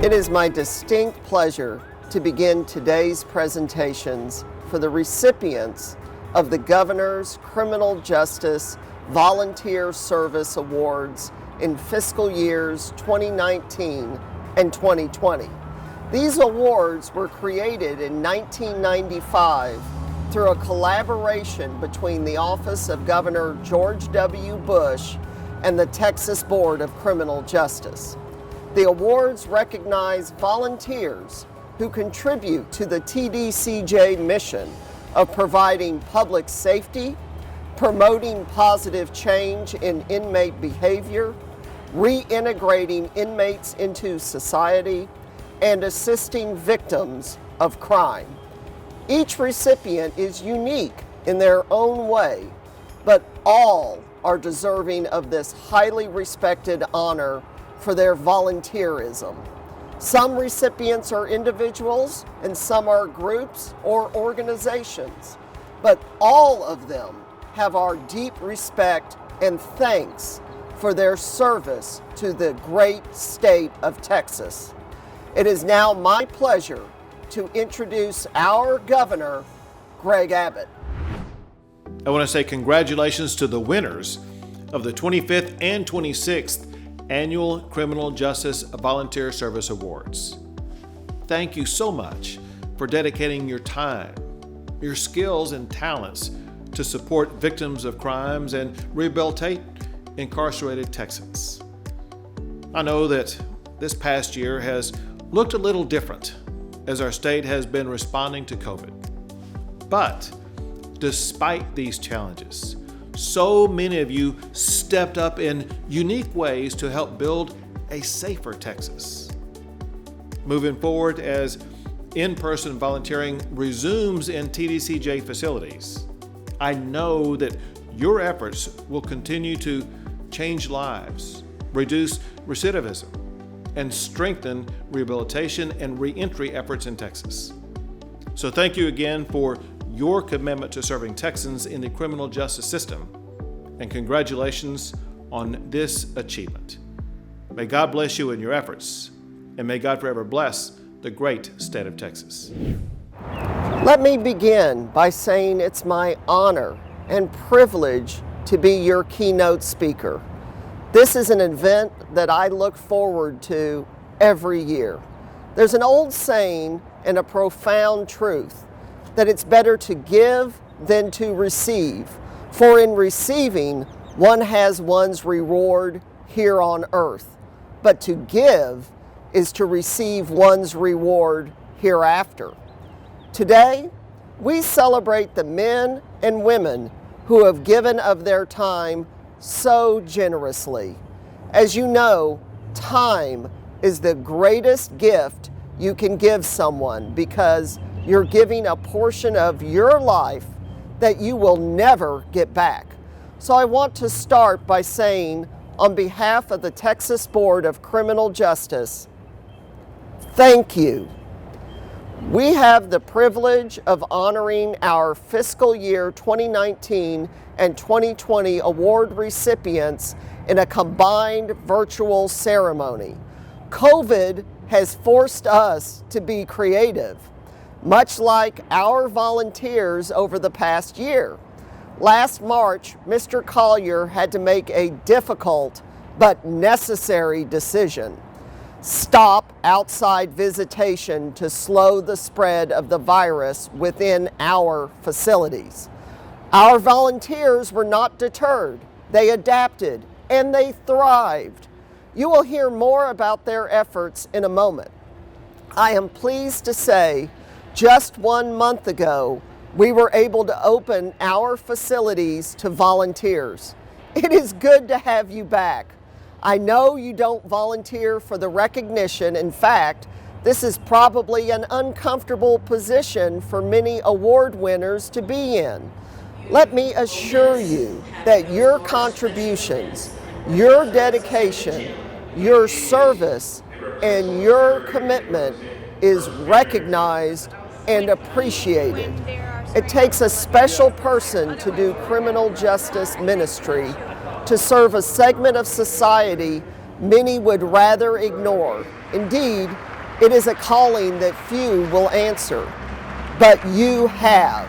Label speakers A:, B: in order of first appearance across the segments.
A: It is my distinct pleasure to begin today's presentations for the recipients of the Governor's Criminal Justice Volunteer Service Awards in fiscal years 2019 and 2020. These awards were created in 1995 through a collaboration between the Office of Governor George W. Bush and the Texas Board of Criminal Justice. The awards recognize volunteers who contribute to the TDCJ mission of providing public safety, promoting positive change in inmate behavior, reintegrating inmates into society, and assisting victims of crime. Each recipient is unique in their own way, but all are deserving of this highly respected honor for their volunteerism. Some recipients are individuals and some are groups or organizations, but all of them have our deep respect and thanks for their service to the great state of Texas. It is now my pleasure to introduce our governor, Greg Abbott.
B: I want to say congratulations to the winners of the 25th and 26th Annual Criminal Justice Volunteer Service Awards. Thank you so much for dedicating your time, your skills and talents to support victims of crimes and rehabilitate incarcerated Texans. I know that this past year has looked a little different as our state has been responding to COVID. But despite these challenges, so many of you stepped up in unique ways to help build a safer Texas. Moving forward, as in-person volunteering resumes in TDCJ facilities, I know that your efforts will continue to change lives, reduce recidivism, and strengthen rehabilitation and reentry efforts in Texas. So thank you again for your commitment to serving Texans in the criminal justice system, and congratulations on this achievement. May God bless you in your efforts, and may God forever bless the great state of Texas.
A: Let me begin by saying it's my honor and privilege to be your keynote speaker. This is an event that I look forward to every year. There's an old saying and a profound truth that it's better to give than to receive, for in receiving, one has one's reward here on earth, but to give is to receive one's reward hereafter. Today, we celebrate the men and women who have given of their time so generously. As you know, time is the greatest gift you can give someone because you're giving a portion of your life that you will never get back. So I want to start by saying, on behalf of the Texas Board of Criminal Justice, thank you. We have the privilege of honoring our fiscal year 2019 and 2020 award recipients in a combined virtual ceremony. COVID has forced us to be creative, much like our volunteers over the past year. Last March, Mr. Collier had to make a difficult but necessary decision. Stop outside visitation to slow the spread of the virus within our facilities. Our volunteers were not deterred. They adapted and they thrived. You will hear more about their efforts in a moment. I am pleased to say just 1 month ago, we were able to open our facilities to volunteers. It is good to have you back. I know you don't volunteer for the recognition. In fact, this is probably an uncomfortable position for many award winners to be in. Let me assure you that your contributions, your dedication, your service, and your commitment is recognized and appreciated. It takes a special person to do criminal justice ministry, to serve a segment of society many would rather ignore. Indeed, It is a calling that few will answer, but you have.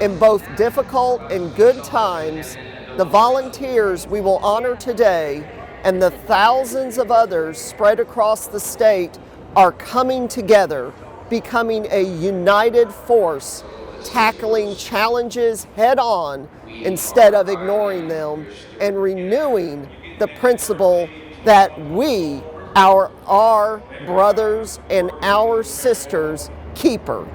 A: In both difficult and good times, the volunteers we will honor today and the thousands of others spread across the state are coming together, becoming a united force, tackling challenges head on instead of ignoring them, and renewing the principle that we are our brothers and our sisters' keeper.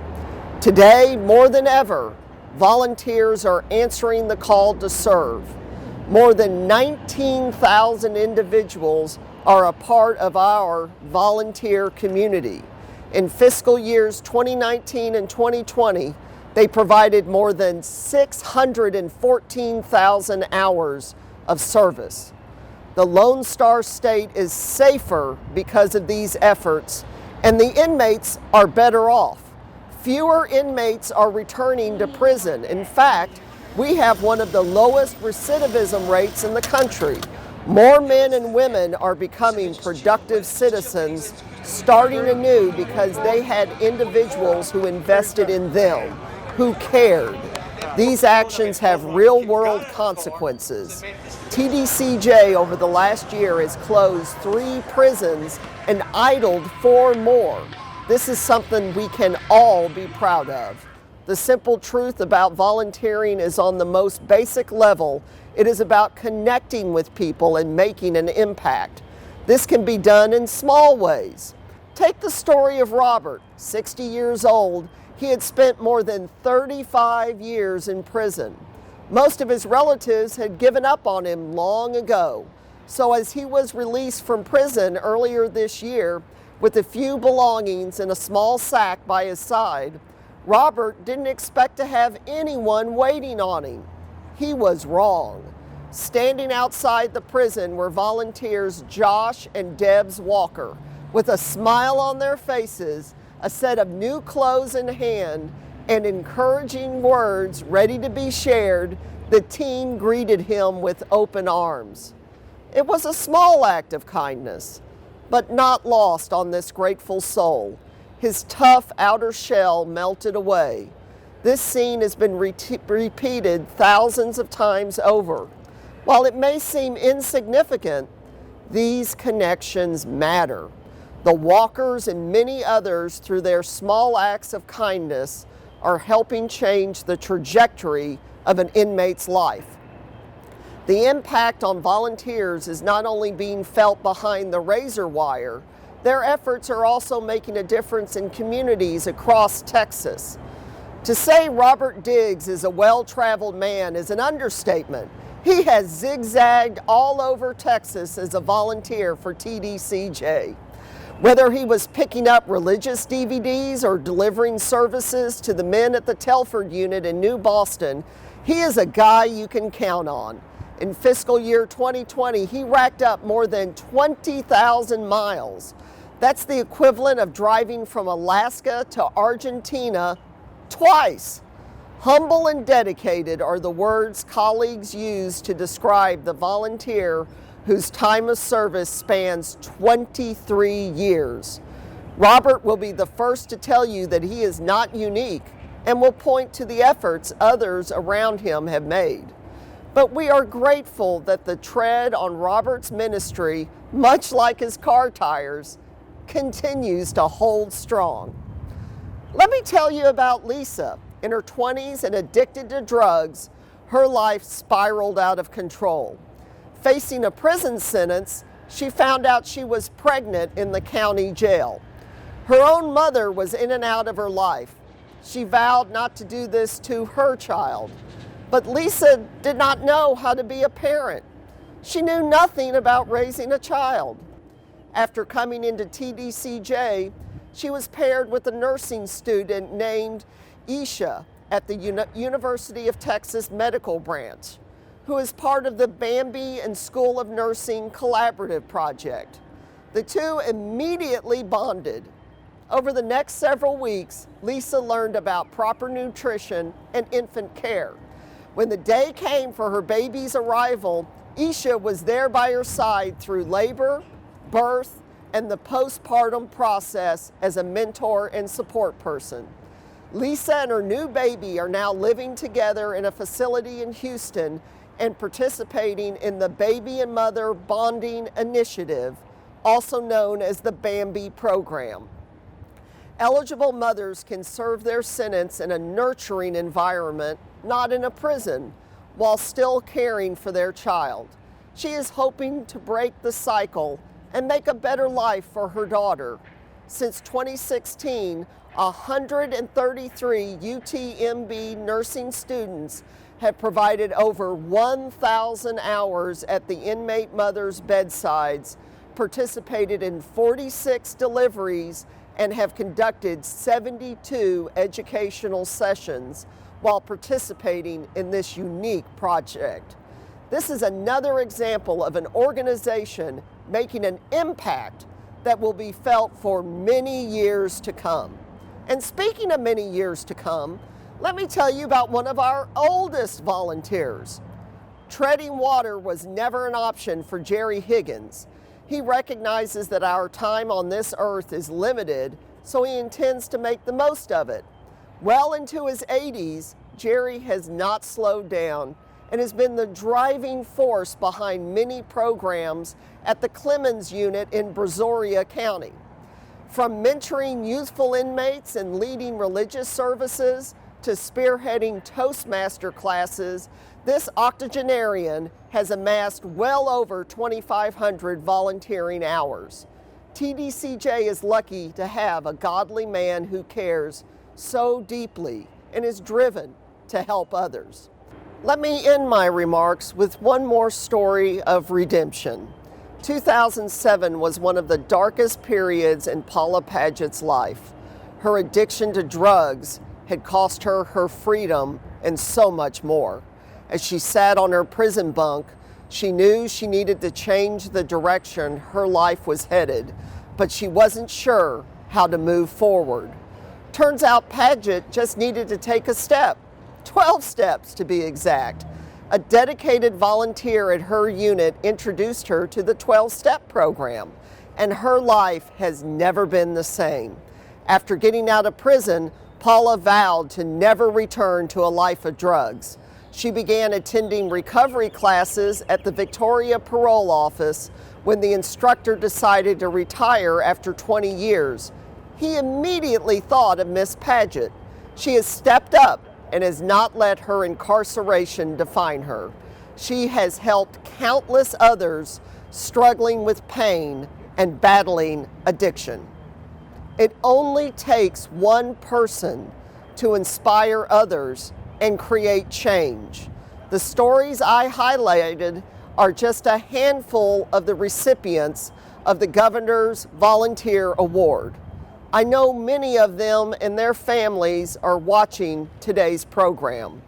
A: Today, more than ever, volunteers are answering the call to serve. More than 19,000 individuals are a part of our volunteer community. In fiscal years 2019 and 2020, they provided more than 614,000 hours of service. The Lone Star State is safer because of these efforts, and the inmates are better off. Fewer inmates are returning to prison. In fact, we have one of the lowest recidivism rates in the country. More men and women are becoming productive citizens, starting anew because they had individuals who invested in them, who cared. These actions have real-world consequences. TDCJ over the last year has closed 3 prisons and idled 4 more. This is something we can all be proud of. The simple truth about volunteering is on the most basic level. It is about connecting with people and making an impact. This can be done in small ways. Take the story of Robert, 60 years old. He had spent more than 35 years in prison. Most of his relatives had given up on him long ago. So as he was released from prison earlier this year, with a few belongings in a small sack by his side, Robert didn't expect to have anyone waiting on him. He was wrong. Standing outside the prison were volunteers Josh and Debs Walker. With a smile on their faces, a set of new clothes in hand, and encouraging words ready to be shared, the teen greeted him with open arms. It was a small act of kindness, but not lost on this grateful soul. His tough outer shell melted away. This scene has been repeated thousands of times over. While it may seem insignificant, these connections matter. The Walkers and many others, through their small acts of kindness, are helping change the trajectory of an inmate's life. The impact on volunteers is not only being felt behind the razor wire, their efforts are also making a difference in communities across Texas. To say Robert Diggs is a well-traveled man is an understatement. He has zigzagged all over Texas as a volunteer for TDCJ. Whether he was picking up religious DVDs or delivering services to the men at the Telford unit in New Boston, he is a guy you can count on. In fiscal year 2020, he racked up more than 20,000 miles. That's the equivalent of driving from Alaska to Argentina twice. Humble and dedicated are the words colleagues use to describe the volunteer whose time of service spans 23 years. Robert will be the first to tell you that he is not unique and will point to the efforts others around him have made. But we are grateful that the tread on Robert's ministry, much like his car tires, continues to hold strong. Let me tell you about Lisa. In her 20s and addicted to drugs, her life spiraled out of control. Facing a prison sentence, she found out she was pregnant in the county jail. Her own mother was in and out of her life. She vowed not to do this to her child. But Lisa did not know how to be a parent. She knew nothing about raising a child. After coming into TDCJ, she was paired with a nursing student named Isha at the University of Texas Medical Branch, who is part of the Bambi and School of Nursing Collaborative Project. The two immediately bonded. Over the next several weeks, Lisa learned about proper nutrition and infant care. When the day came for her baby's arrival, Isha was there by her side through labor, birth, and the postpartum process as a mentor and support person. Lisa and her new baby are now living together in a facility in Houston and participating in the Baby and Mother Bonding Initiative, also known as the Bambi program. Eligible mothers can serve their sentence in a nurturing environment, not in a prison, while still caring for their child. She is hoping to break the cycle and make a better life for her daughter. Since 2016, 133 UTMB nursing students have provided over 1,000 hours at the inmate mothers' bedsides, participated in 46 deliveries, and have conducted 72 educational sessions while participating in this unique project. This is another example of an organization making an impact that will be felt for many years to come. And speaking of many years to come, let me tell you about one of our oldest volunteers. Treading water was never an option for Jerry Higgins. He recognizes that our time on this earth is limited, so he intends to make the most of it. Well into his 80s, Jerry has not slowed down and has been the driving force behind many programs at the Clemens unit in Brazoria County. From mentoring youthful inmates and leading religious services to spearheading Toastmaster classes, this octogenarian has amassed well over 2,500 volunteering hours. TDCJ is lucky to have a godly man who cares so deeply and is driven to help others. Let me end my remarks with one more story of redemption. 2007 was one of the darkest periods in Paula Paget's life. Her addiction to drugs had cost her her freedom and so much more. As she sat on her prison bunk, she knew she needed to change the direction her life was headed, but she wasn't sure how to move forward. Turns out Paget just needed to take a step, 12 steps to be exact. A dedicated volunteer at her unit introduced her to the 12-step program, and her life has never been the same. After getting out of prison, Paula vowed to never return to a life of drugs. She began attending recovery classes at the Victoria Parole Office when the instructor decided to retire after 20 years. He immediately thought of Miss Paget. She has stepped up and has not let her incarceration define her. She has helped countless others struggling with pain and battling addiction. It only takes one person to inspire others and create change. The stories I highlighted are just a handful of the recipients of the Governor's Volunteer Award. I know many of them and their families are watching today's program.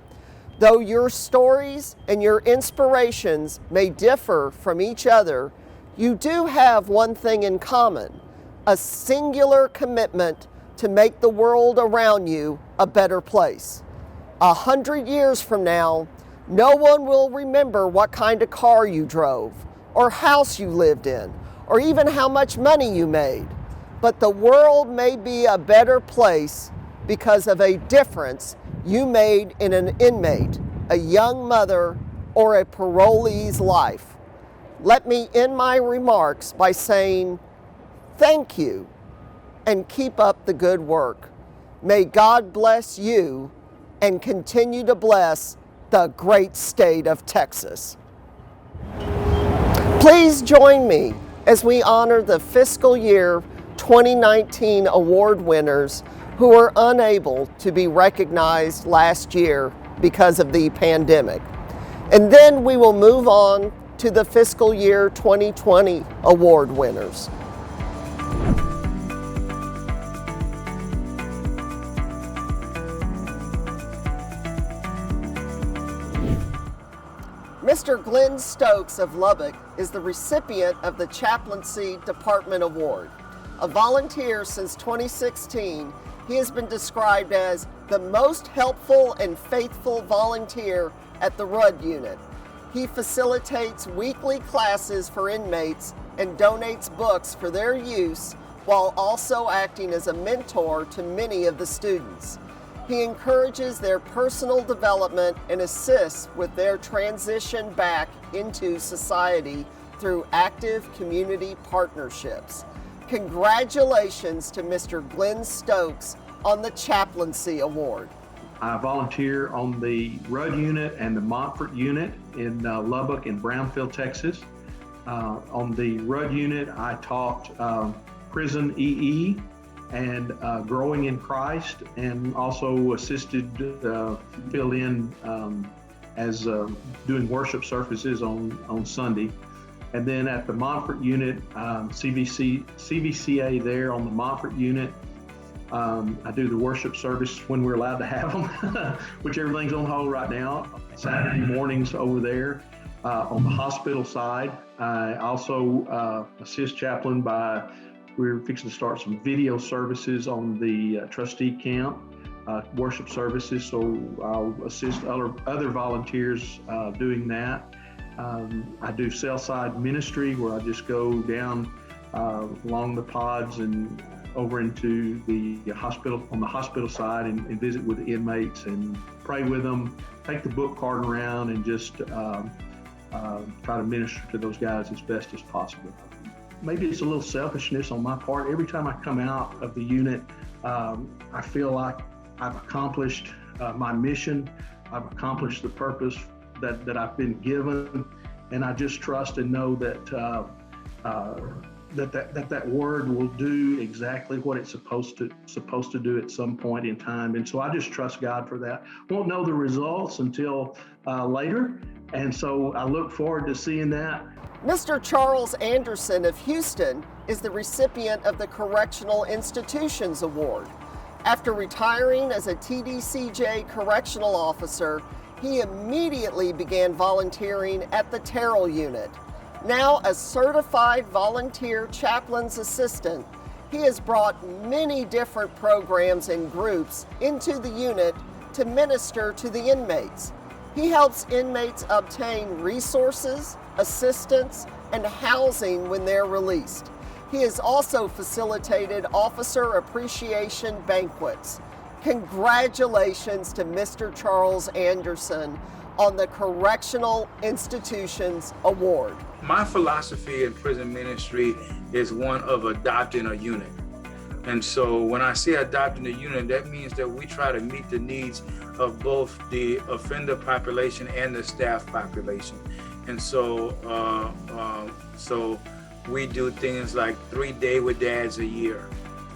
A: Though your stories and your inspirations may differ from each other, you do have one thing in common: a singular commitment to make the world around you a better place. 100 years from now, no one will remember what kind of car you drove, or house you lived in, or even how much money you made. But the world may be a better place because of a difference you made in an inmate, a young mother, or a parolee's life. Let me end my remarks by saying thank you and keep up the good work. May God bless you and continue to bless the great state of Texas. Please join me as we honor the fiscal year 2019 award winners who were unable to be recognized last year because of the pandemic. And then we will move on to the fiscal year 2020 award winners. Mr. Glenn Stokes of Lubbock is the recipient of the Chaplaincy Department Award. A volunteer since 2016, he has been described as the most helpful and faithful volunteer at the Rudd Unit. He facilitates weekly classes for inmates and donates books for their use while also acting as a mentor to many of the students. He encourages their personal development and assists with their transition back into society through active community partnerships. Congratulations to Mr. Glenn Stokes on the Chaplaincy Award.
C: I volunteer on the Rudd unit and the Montfort unit in Lubbock and Brownfield, Texas. On the Rudd unit, I taught prison EE and growing in Christ, and also assisted fill in as doing worship services on Sunday. And then at the Montfort unit, CVCA there on the Montfort unit, I do the worship service when we're allowed to have them, which everything's on hold right now. Saturday mornings over there on the hospital side. I also assist chaplain we're fixing to start some video services on the trustee camp, worship services. So I'll assist other volunteers doing that. I do cell side ministry where I just go down along the pods and over into the hospital, on the hospital side, and visit with the inmates and pray with them, take the book card around, and just try to minister to those guys as best as possible. Maybe it's a little selfishness on my part. Every time I come out of the unit, I feel like I've accomplished my mission. I've accomplished the purpose that I've been given, and I just trust and know that that word will do exactly what it's supposed to do at some point in time. And so I just trust God for that. Won't know the results until later. And so I look forward to seeing that.
A: Mr. Charles Anderson of Houston is the recipient of the Correctional Institutions Award. After retiring as a TDCJ correctional officer, he immediately began volunteering at the Terrell unit. Now a certified volunteer chaplain's assistant, he has brought many different programs and groups into the unit to minister to the inmates. He helps inmates obtain resources, assistance, and housing when they're released. He has also facilitated officer appreciation banquets. Congratulations to Mr. Charles Anderson on the Correctional Institutions Award.
D: My philosophy in prison ministry is one of adopting a unit. And so when I say adopting a unit, that means that we try to meet the needs of both the offender population and the staff population. And so, we do things like 3 Day with Dads a year.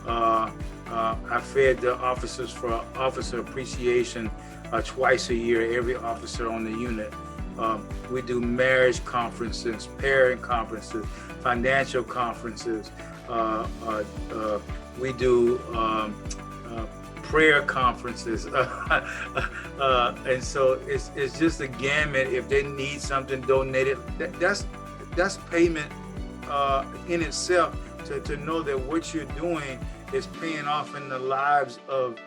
D: I fed the officers for officer appreciation twice a year, every officer on the unit. We do marriage conferences, parent conferences, financial conferences. We do prayer conferences. And so it's just a gamut. If they need something donated, that's payment in itself, to know that what you're doing is paying off in the lives of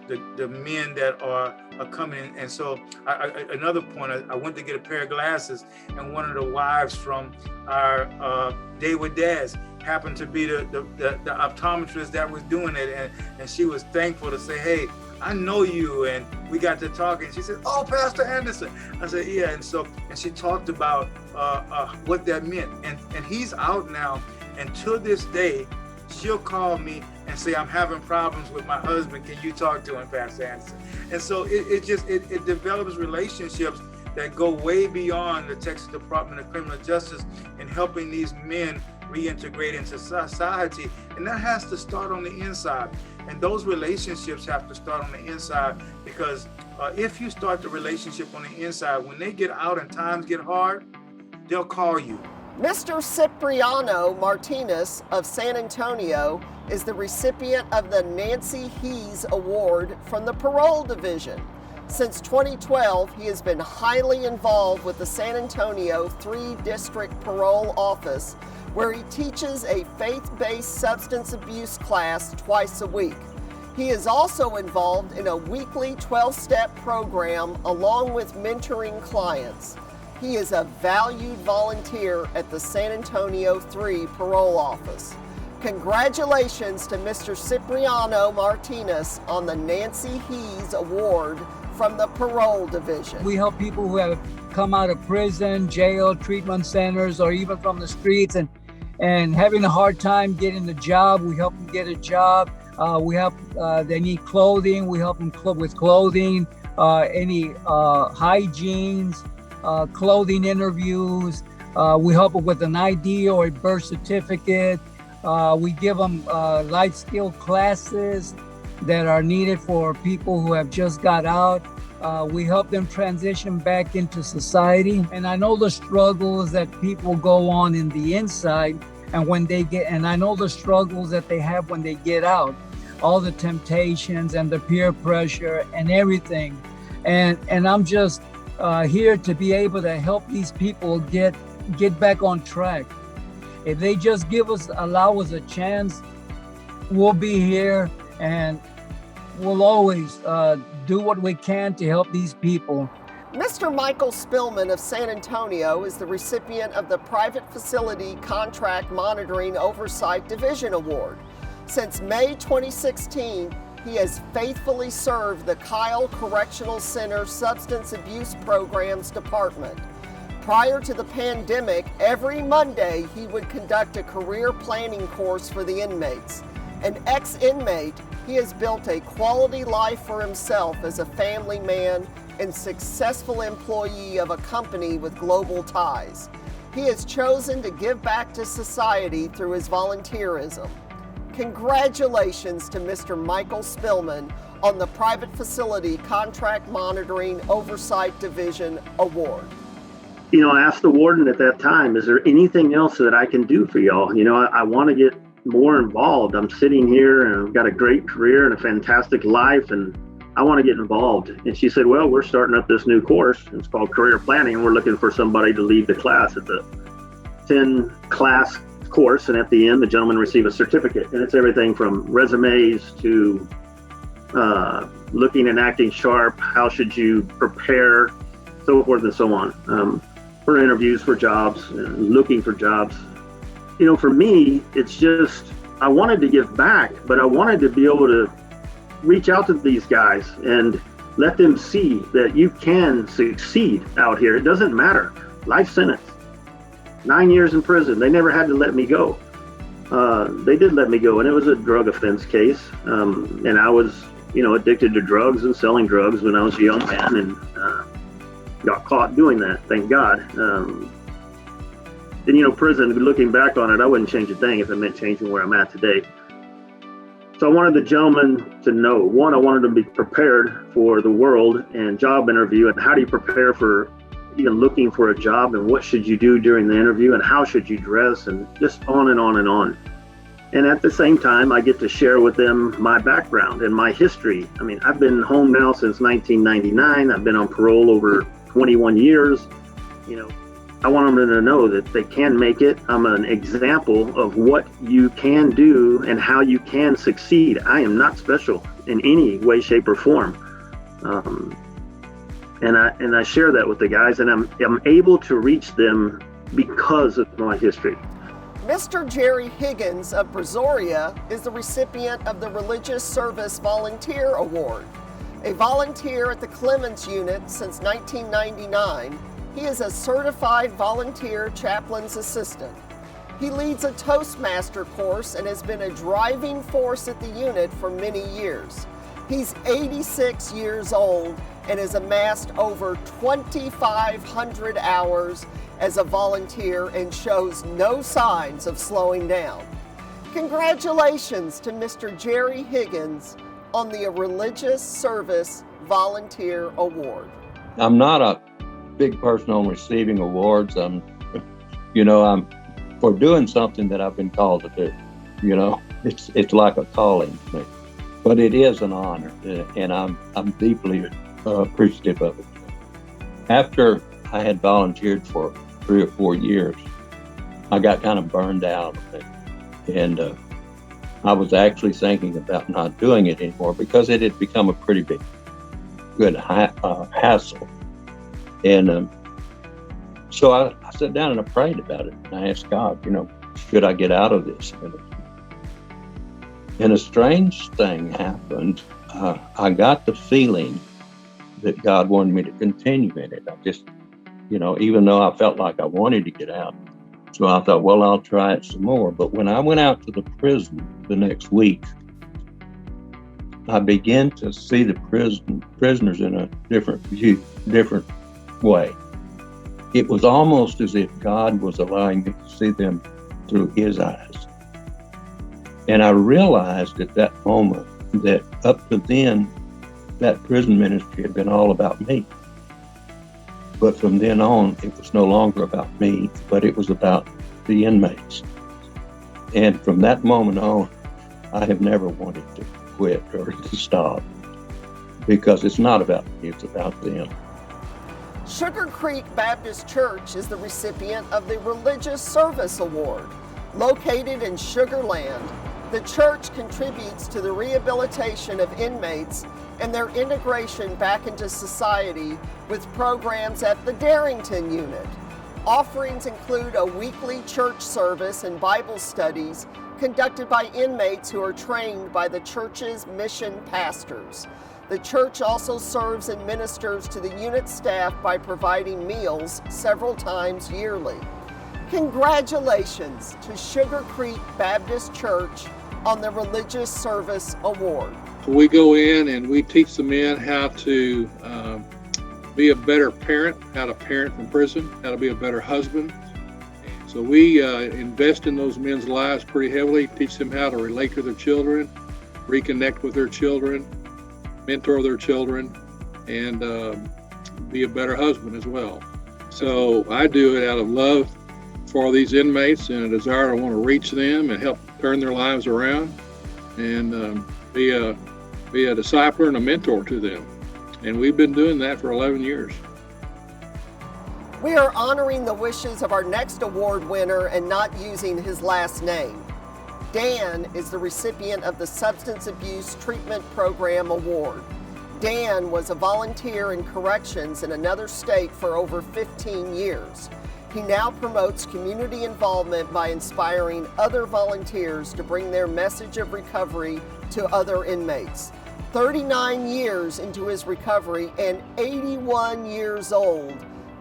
D: the men that are coming in. And so another point, I went to get a pair of glasses, and one of the wives from our Day with Dads happened to be the optometrist that was doing it, and she was thankful to say, hey, I know you, and we got to talk, and she said, oh, Pastor Anderson. I said, yeah. And she talked about what that meant, and he's out now, and to this day she'll call me and say, I'm having problems with my husband, can you talk to him, Pastor Anderson? And so it develops relationships that go way beyond the Texas Department of Criminal Justice in helping these men reintegrate into society. And that has to start on the inside. And those relationships have to start on the inside, because if you start the relationship on the inside, when they get out and times get hard, they'll call you.
A: Mr. Cipriano Martinez of San Antonio is the recipient of the Nancy Hees Award from the Parole Division. Since 2012, he has been highly involved with the San Antonio 3-District Parole Office, where he teaches a faith-based substance abuse class twice a week. He is also involved in a weekly 12-step program along with mentoring clients. He is a valued volunteer at the San Antonio 3 Parole Office. Congratulations to Mr. Cipriano Martinez on the Nancy Hees Award from the Parole Division.
E: We help people who have come out of prison, jail, treatment centers, or even from the streets and having a hard time getting a job. We help them get a job. We help, they need clothing. We help them with clothing, any hygienes, clothing interviews. We help them with an ID or a birth certificate. We give them life skill classes that are needed for people who have just got out. We help them transition back into society. And I know the struggles that people go on in the inside and I know the struggles that they have when they get out, all the temptations and the peer pressure and everything. And I'm just here to be able to help these people get back on track. If they just allow us a chance, we'll be here and we'll always do what we can to help these people.
A: Mr. Michael Spillman of San Antonio is the recipient of the Private Facility Contract Monitoring Oversight Division Award. Since May 2016, he has faithfully served the Kyle Correctional Center Substance Abuse Programs Department. Prior to the pandemic, every Monday he would conduct a career planning course for the inmates. An ex-inmate, he has built a quality life for himself as a family man and successful employee of a company with global ties. He has chosen to give back to society through his volunteerism. Congratulations to Mr. Michael Spillman on the Private Facility Contract Monitoring Oversight Division Award.
F: You know, I asked the warden at that time, is there anything else that I can do for y'all? You know, I want to get more involved. I'm sitting here and I've got a great career and a fantastic life and I want to get involved. And she said, well, we're starting up this new course. It's called career planning. And we're looking for somebody to lead the class. It's a 10 class course. And at the end, the gentleman receive a certificate. And it's everything from resumes to looking and acting sharp. How should you prepare, so forth and so on. For interviews for jobs, looking for jobs. You know, for me, it's just, I wanted to give back, but I wanted to be able to reach out to these guys and let them see that you can succeed out here. It doesn't matter. Life sentence, 9 years in prison. They never had to let me go. They did let me go, and it was a drug offense case. And I was, you know, addicted to drugs and selling drugs when I was a young man, and got caught doing that, thank God. And you know, prison, looking back on it, I wouldn't change a thing if it meant changing where I'm at today. So I wanted the gentleman to know, one, I wanted him to be prepared for the world and job interview, and how do you prepare for even looking for a job, and what should you do during the interview, and how should you dress, and just on and on and on. And at the same time, I get to share with them my background and my history. I mean, I've been home now since 1999. I've been on parole over 21 years. You know, I want them to know that they can make it. I'm an example of what you can do and how you can succeed. I am not special in any way, shape, or form. And I share that with the guys, and I'm able to reach them because of my history.
A: Mr. Jerry Higgins of Brazoria is the recipient of the Religious Service Volunteer Award. A volunteer at the Clements Unit since 1999, he is a certified volunteer chaplain's assistant. He leads a Toastmaster course and has been a driving force at the unit for many years. He's 86 years old and has amassed over 2,500 hours as a volunteer and shows no signs of slowing down. Congratulations to Mr. Jerry Higgins on the Religious Service Volunteer Award.
G: I'm not a big person on receiving awards. I'm for doing something that I've been called to do. You know, it's like a calling to me. But it is an honor, and I'm deeply appreciative of it. After I had volunteered for 3 or 4 years, I got kind of burned out of it. And I was actually thinking about not doing it anymore because it had become a pretty good hassle. And So I sat down and I prayed about it. And I asked God, should I get out of this? And a strange thing happened. I got the feeling that God wanted me to continue in it. I just, even though I felt like I wanted to get out. So I thought, well, I'll try it some more. But when I went out to the prison the next week, I began to see the prisoners in a different way. It was almost as if God was allowing me to see them through his eyes. And I realized at that moment that up to then, that prison ministry had been all about me. But from then on, it was no longer about me, but it was about the inmates. And from that moment on, I have never wanted to quit or to stop, because it's not about me, it's about them.
A: Sugar Creek Baptist Church is the recipient of the Religious Service Award. Located in Sugar Land, the church contributes to the rehabilitation of inmates and their integration back into society with programs at the Darrington Unit. Offerings include a weekly church service and Bible studies conducted by inmates who are trained by the church's mission pastors. The church also serves and ministers to the unit staff by providing meals several times yearly. Congratulations to Sugar Creek Baptist Church on the Religious Service Award.
H: We go in and we teach the men how to be a better parent, how to parent from prison, how to be a better husband. So we invest in those men's lives pretty heavily, teach them how to relate to their children, reconnect with their children, mentor their children, and be a better husband as well. So I do it out of love for these inmates and a desire to want to reach them and help turn their lives around and be a discipler and a mentor to them. And we've been doing that for 11 years.
A: We are honoring the wishes of our next award winner and not using his last name. Dan is the recipient of the Substance Abuse Treatment Program Award. Dan was a volunteer in corrections in another state for over 15 years. He now promotes community involvement by inspiring other volunteers to bring their message of recovery to other inmates. 39 years into his recovery and 81 years old,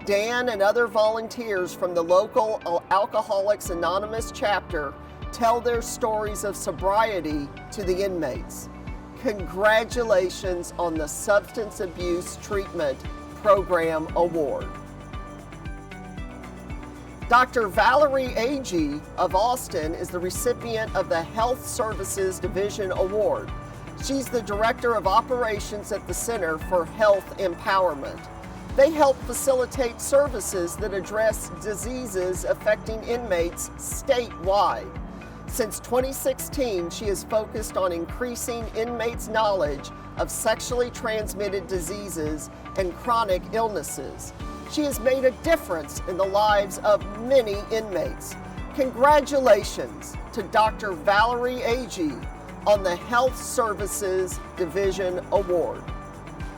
A: Dan and other volunteers from the local Alcoholics Anonymous chapter tell their stories of sobriety to the inmates. Congratulations on the Substance Abuse Treatment Program Award. Dr. Valerie Agee of Austin is the recipient of the Health Services Division Award. She's the Director of Operations at the Center for Health Empowerment. They help facilitate services that address diseases affecting inmates statewide. Since 2016, she has focused on increasing inmates' knowledge of sexually transmitted diseases and chronic illnesses. She has made a difference in the lives of many inmates. Congratulations to Dr. Valerie Agee on the Health Services Division Award.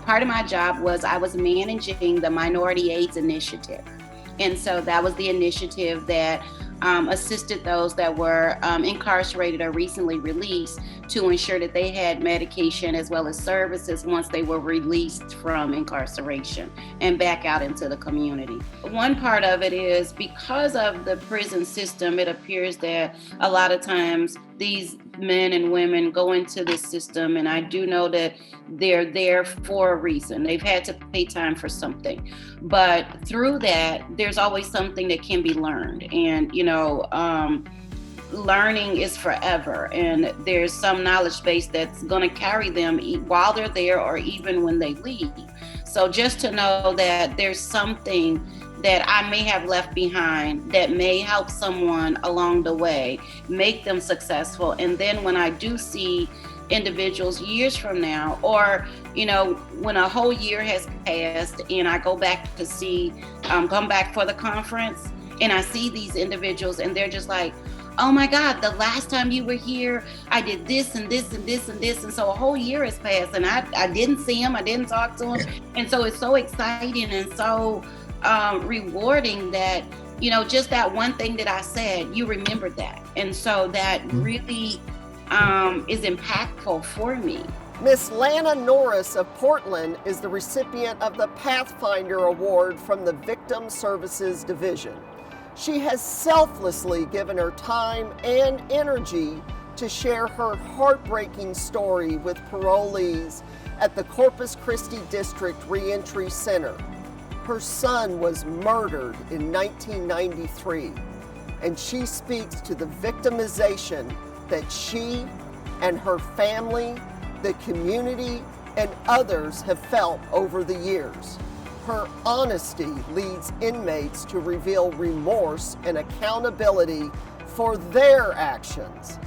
I: Part of my job was I was managing the Minority AIDS Initiative. And so that was the initiative that assisted those that were incarcerated or recently released to ensure that they had medication as well as services once they were released from incarceration and back out into the community. One part of it is because of the prison system, it appears that a lot of times these men and women go into this system, and I do know that they're there for a reason. They've had to pay time for something. But through that, there's always something that can be learned. And, learning is forever. And there's some knowledge base that's going to carry them while they're there or even when they leave. So just to know that there's something that I may have left behind that may help someone along the way, make them successful. And then when I do see individuals years from now, or, when a whole year has passed and I go back to see, come back for the conference and I see these individuals and they're just like, oh my God, the last time you were here, I did this and this and this and this. And so a whole year has passed and I didn't see him, I didn't talk to him. And so it's so exciting and so rewarding that, just that one thing that I said, you remembered that. And so that really is impactful for me.
A: Miss Lana Norris of Portland is the recipient of the Pathfinder Award from the Victim Services Division. She has selflessly given her time and energy to share her heartbreaking story with parolees at the Corpus Christi District Reentry Center. Her son was murdered in 1993, and she speaks to the victimization that she and her family, the community, and others have felt over the years. Her honesty leads inmates to reveal remorse and accountability for their actions.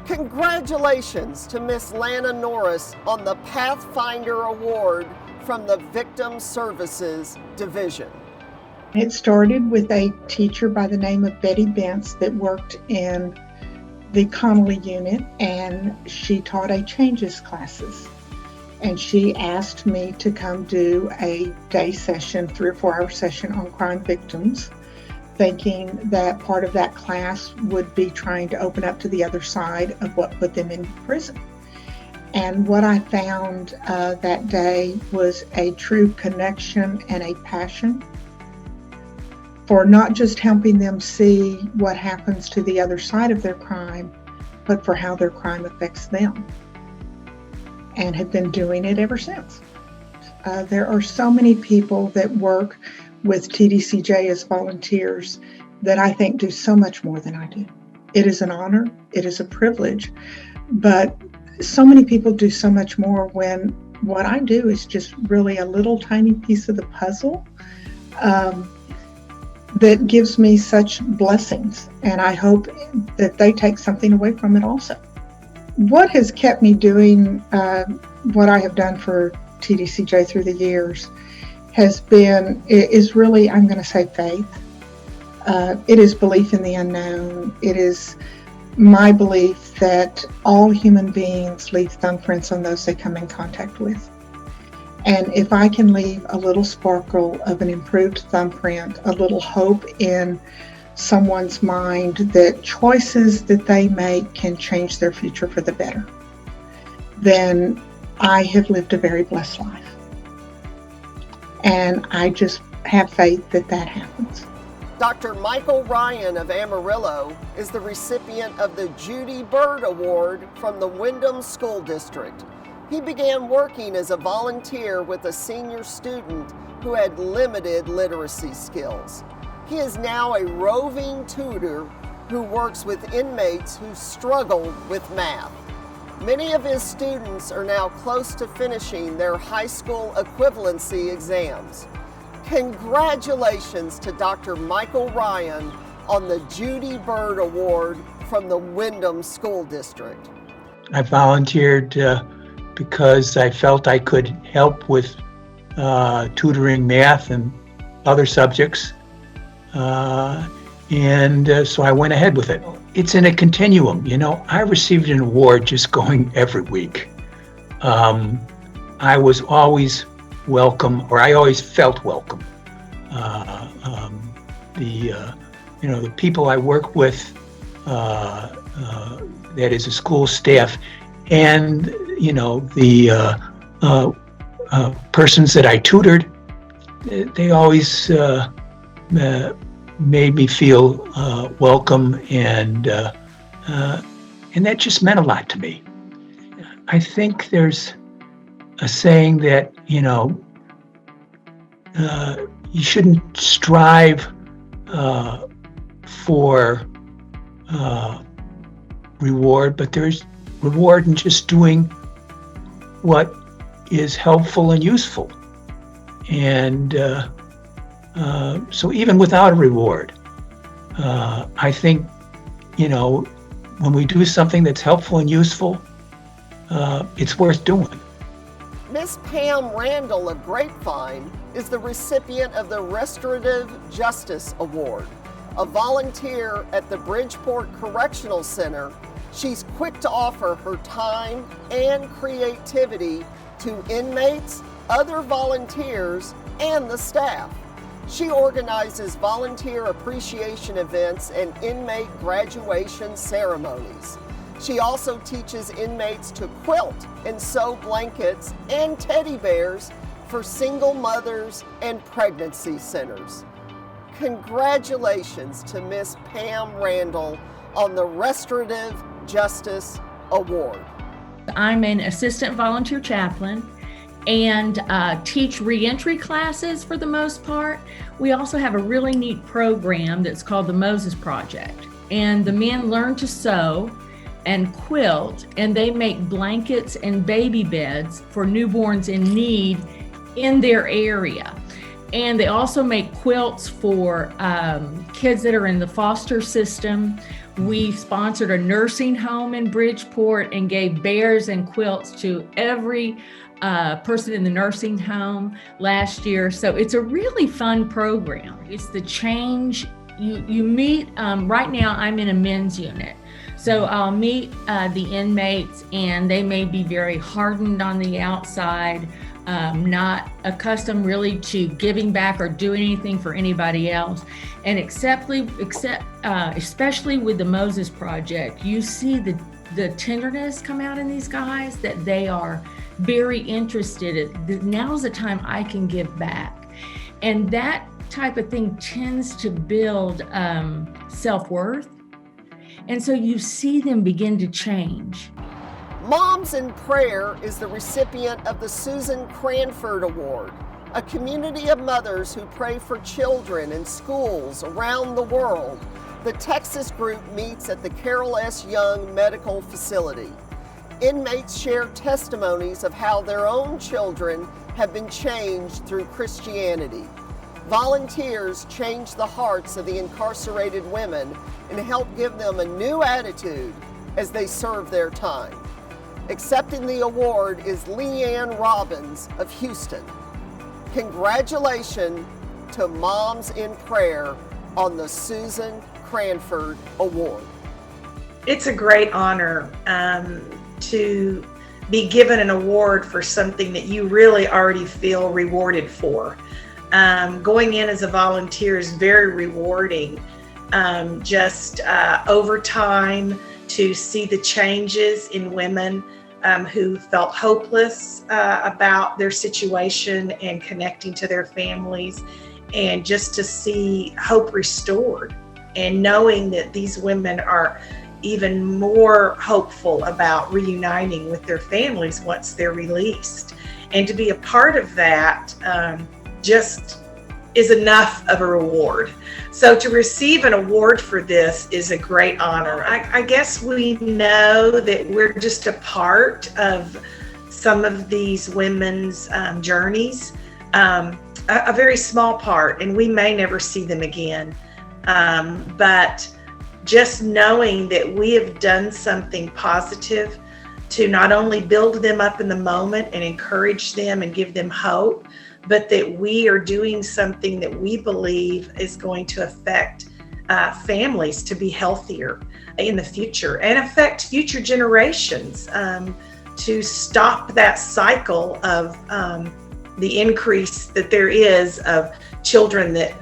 A: Congratulations to Miss Lana Norris on the Pathfinder Award from the Victim Services Division.
J: It started with a teacher by the name of Betty Bentz that worked in the Connolly unit, and she taught a changes classes. And she asked me to come do a day session, 3 or 4 hour session on crime victims, thinking that part of that class would be trying to open up to the other side of what put them in prison. And what I found that day was a true connection and a passion for not just helping them see what happens to the other side of their crime, but for how their crime affects them, and have been doing it ever since. There are so many people that work with TDCJ as volunteers that I think do so much more than I do. It is an honor, it is a privilege, but so many people do so much more when what I do is just really a little tiny piece of the puzzle that gives me such blessings, and I hope that they take something away from it also. What has kept me doing what I have done for TDCJ through the years is really, I'm going to say, faith. It is belief in the unknown. It is my belief that all human beings leave thumbprints on those they come in contact with. And if I can leave a little sparkle of an improved thumbprint, a little hope in someone's mind that choices that they make can change their future for the better, then I have lived a very blessed life. And I just have faith that that happens.
A: Dr. Michael Ryan of Amarillo is the recipient of the Judy Bird Award from the Wyndham School District. He began working as a volunteer with a senior student who had limited literacy skills. He is now a roving tutor who works with inmates who struggle with math. Many of his students are now close to finishing their high school equivalency exams. Congratulations to Dr. Michael Ryan on the Judy Bird Award from the Wyndham School District.
K: I volunteered because I felt I could help with tutoring math and other subjects. And so I went ahead with it. It's in a continuum. I received an award just going every week. I was always welcome, or I always felt welcome. The people I work with, that is the school staff, and the persons that I tutored, they always made me feel welcome, and that just meant a lot to me. I think there's a saying that you shouldn't strive for reward, but there's reward in just doing what is helpful and useful. And so even without a reward, I think, when we do something that's helpful and useful, it's worth doing.
A: Miss Pam Randall of Grapevine is the recipient of the Restorative Justice Award. A volunteer at the Bridgeport Correctional Center, she's quick to offer her time and creativity to inmates, other volunteers, and the staff. She organizes volunteer appreciation events and inmate graduation ceremonies. She also teaches inmates to quilt and sew blankets and teddy bears for single mothers and pregnancy centers. Congratulations to Miss Pam Randall on the Restorative Justice Award.
L: I'm an assistant volunteer chaplain and teach reentry classes for the most part. We also have a really neat program that's called the Moses Project. And the men learn to sew and quilt, and they make blankets and baby beds for newborns in need in their area. And they also make quilts for kids that are in the foster system. We sponsored a nursing home in Bridgeport and gave bears and quilts to every person in the nursing home last year. So it's a really fun program. It's the change. You meet, right now I'm in a men's unit. So I'll meet the inmates, and they may be very hardened on the outside, not accustomed really to giving back or doing anything for anybody else. And especially with the Moses Project, you see the tenderness come out in these guys, that they are very interested. Now's the time I can give back. And that type of thing tends to build self-worth. And so you see them begin to change.
A: Moms in Prayer is the recipient of the Susan Cranford Award, a community of mothers who pray for children in schools around the world. The Texas group meets at the Carol S. Young Medical Facility. Inmates share testimonies of how their own children have been changed through Christianity. Volunteers change the hearts of the incarcerated women and help give them a new attitude as they serve their time. Accepting the award is Leanne Robbins of Houston. Congratulations to Moms in Prayer on the Susan Cranford Award.
M: It's a great honor to be given an award for something that you really already feel rewarded for. Going in as a volunteer is very rewarding. Over time, to see the changes in women who felt hopeless about their situation and connecting to their families, and just to see hope restored, and knowing that these women are even more hopeful about reuniting with their families once they're released. And to be a part of that just is enough of a reward. So to receive an award for this is a great honor. I guess we know that we're just a part of some of these women's journeys, a very small part, and we may never see them again. But just knowing that we have done something positive to not only build them up in the moment and encourage them and give them hope, but that we are doing something that we believe is going to affect families to be healthier in the future and affect future generations, to stop that cycle of the increase that there is of children that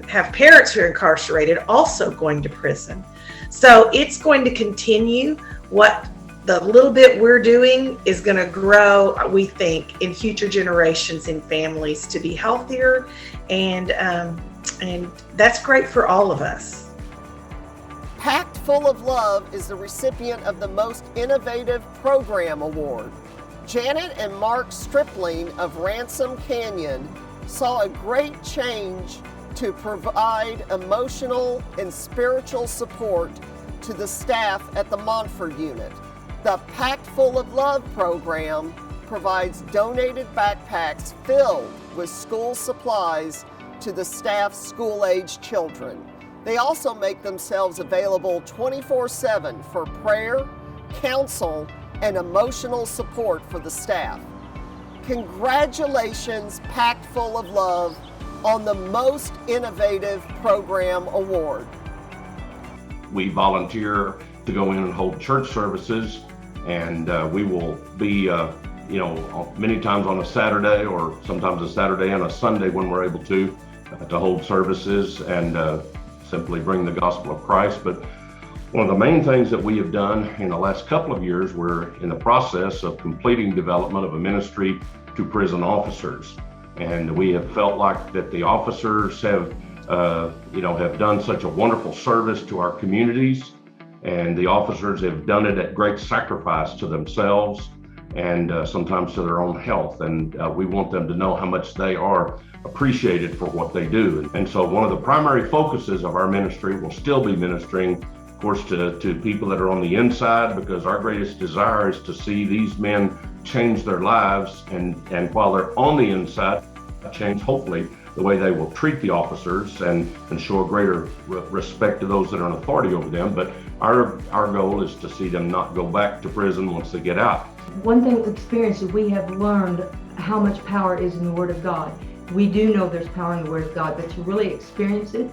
M: have parents who are incarcerated also going to prison. So it's going to continue. What the little bit we're doing is going to grow, we think, in future generations and families to be healthier, and that's great for all of us.
A: Packed Full of Love is the recipient of the Most Innovative Program Award. Janet and Mark Stripling of Ransom Canyon saw a great change to provide emotional and spiritual support to the staff at the Montford unit. The Packed Full of Love program provides donated backpacks filled with school supplies to the staff's school-age children. They also make themselves available 24/7 for prayer, counsel, and emotional support for the staff. Congratulations, Packed Full of Love, on the Most Innovative Program Award.
N: We volunteer to go in and hold church services, and we will be, many times on a Saturday, or sometimes a Saturday and a Sunday when we're able to, to hold services and simply bring the gospel of Christ. But one of the main things that we have done in the last couple of years, we're in the process of completing development of a ministry to prison officers. And we have felt like that the officers have done such a wonderful service to our communities, and the officers have done it at great sacrifice to themselves and sometimes to their own health. And we want them to know how much they are appreciated for what they do. And so one of the primary focuses of our ministry will still be ministering, of course, to people that are on the inside, because our greatest desire is to see these men change their lives, and while they're on the inside, change hopefully the way they will treat the officers and show a greater respect to those that are in authority over them. But our goal is to see them not go back to prison once they get out.
O: One thing experience is we have learned how much power is in the Word of God. We do know there's power in the Word of God, but to really experience it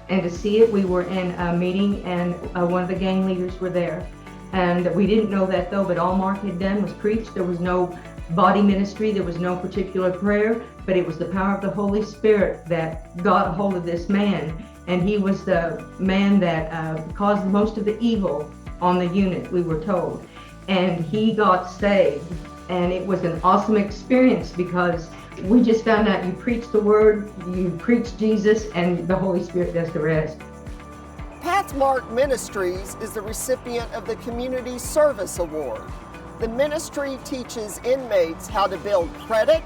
O: and to see it, we were in a meeting and one of the gang leaders were there. And we didn't know that though, but all Mark had done was preach. There was no body ministry, there was no particular prayer, but it was the power of the Holy Spirit that got a hold of this man. And he was the man that caused most of the evil on the unit, we were told. And he got saved. And it was an awesome experience because we just found out you preach the word, you preach Jesus, and the Holy Spirit does the rest.
A: Pathmark Ministries is the recipient of the Community Service Award. The ministry teaches inmates how to build credit,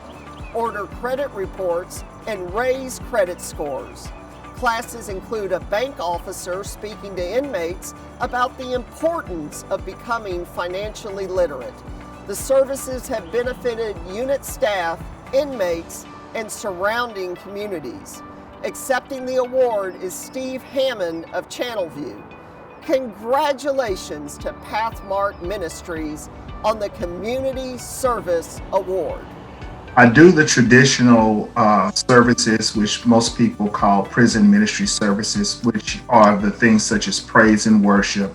A: order credit reports, and raise credit scores. Classes include a bank officer speaking to inmates about the importance of becoming financially literate. The services have benefited unit staff, inmates, and surrounding communities. Accepting the award is Steve Hammond of Channelview. Congratulations to Pathmark Ministries on the Community Service Award.
P: I do the traditional services, which most people call prison ministry services, which are the things such as praise and worship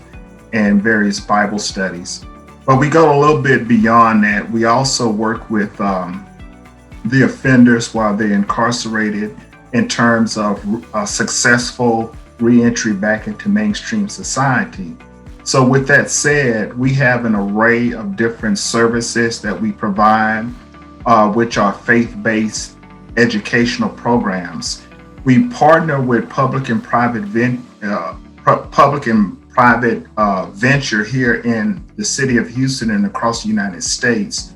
P: and various Bible studies. But we go a little bit beyond that. We also work with the offenders while they're incarcerated in terms of successful reentry back into mainstream society. So with that said, we have an array of different services that we provide, which are faith-based educational programs. We partner with public and private venture here in the city of Houston and across the United States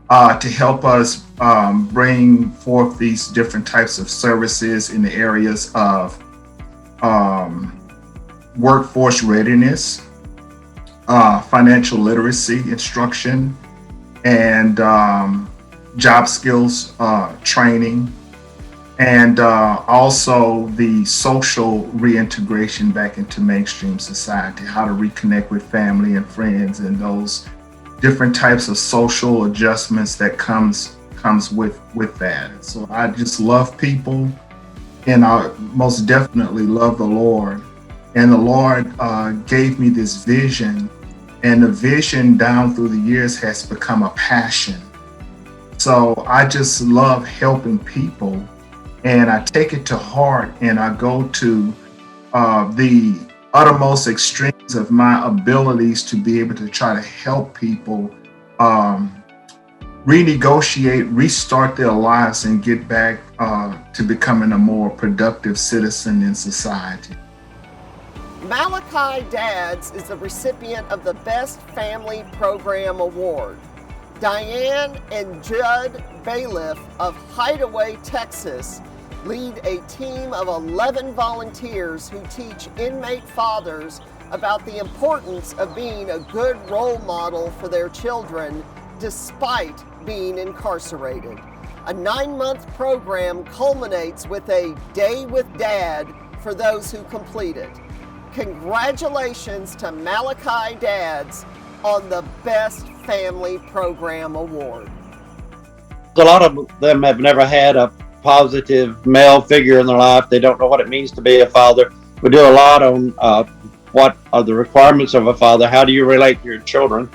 P: to help us bring forth these different types of services in the areas of workforce readiness, financial literacy instruction, and job skills training, and also the social reintegration back into mainstream society, how to reconnect with family and friends, and those different types of social adjustments that comes with that. So I just love people, and I most definitely love the Lord. And the Lord gave me this vision, and the vision down through the years has become a passion. So I just love helping people, and I take it to heart, and I go to the uttermost extremes of my abilities to be able to try to help people renegotiate, restart their lives, and get back to becoming a more productive citizen in society.
A: Malachi Dads is the recipient of the Best Family Program Award. Diane and Judd Bailiff of Hideaway, Texas, lead a team of 11 volunteers who teach inmate fathers about the importance of being a good role model for their children despite being incarcerated. A 9-month program culminates with a Day with Dad for those who complete it. Congratulations to Malachi Dads on the Best Family Program Award.
Q: A lot of them have never had a positive male figure in their life. They don't know what it means to be a father. We do a lot on what are the requirements of a father. How do you relate to your children?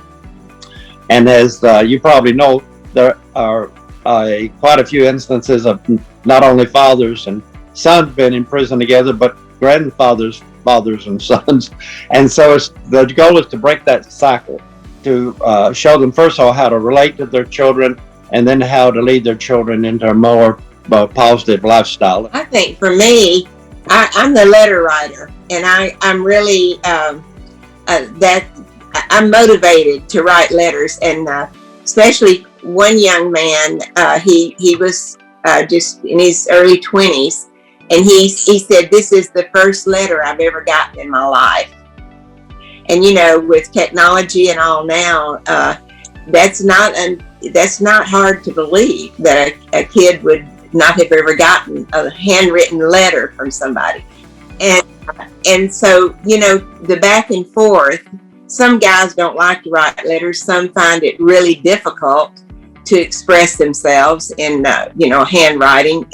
Q: And as you probably know, there are quite a few instances of not only fathers and sons been in prison together, but grandfathers, fathers, and sons. And so the goal is to break that cycle, to show them, first of all, how to relate to their children, and then how to lead their children into a more positive lifestyle.
R: I think for me, I'm the letter writer, and I'm really I'm motivated to write letters, and especially one young man, he was just in his early 20s, and he said, "This is the first letter I've ever gotten in my life." And you know, with technology and all now, that's not hard to believe that a kid would not have ever gotten a handwritten letter from somebody. And so, you know, the back and forth, some guys don't like to write letters. Some find it really difficult to express themselves in, you know, handwriting.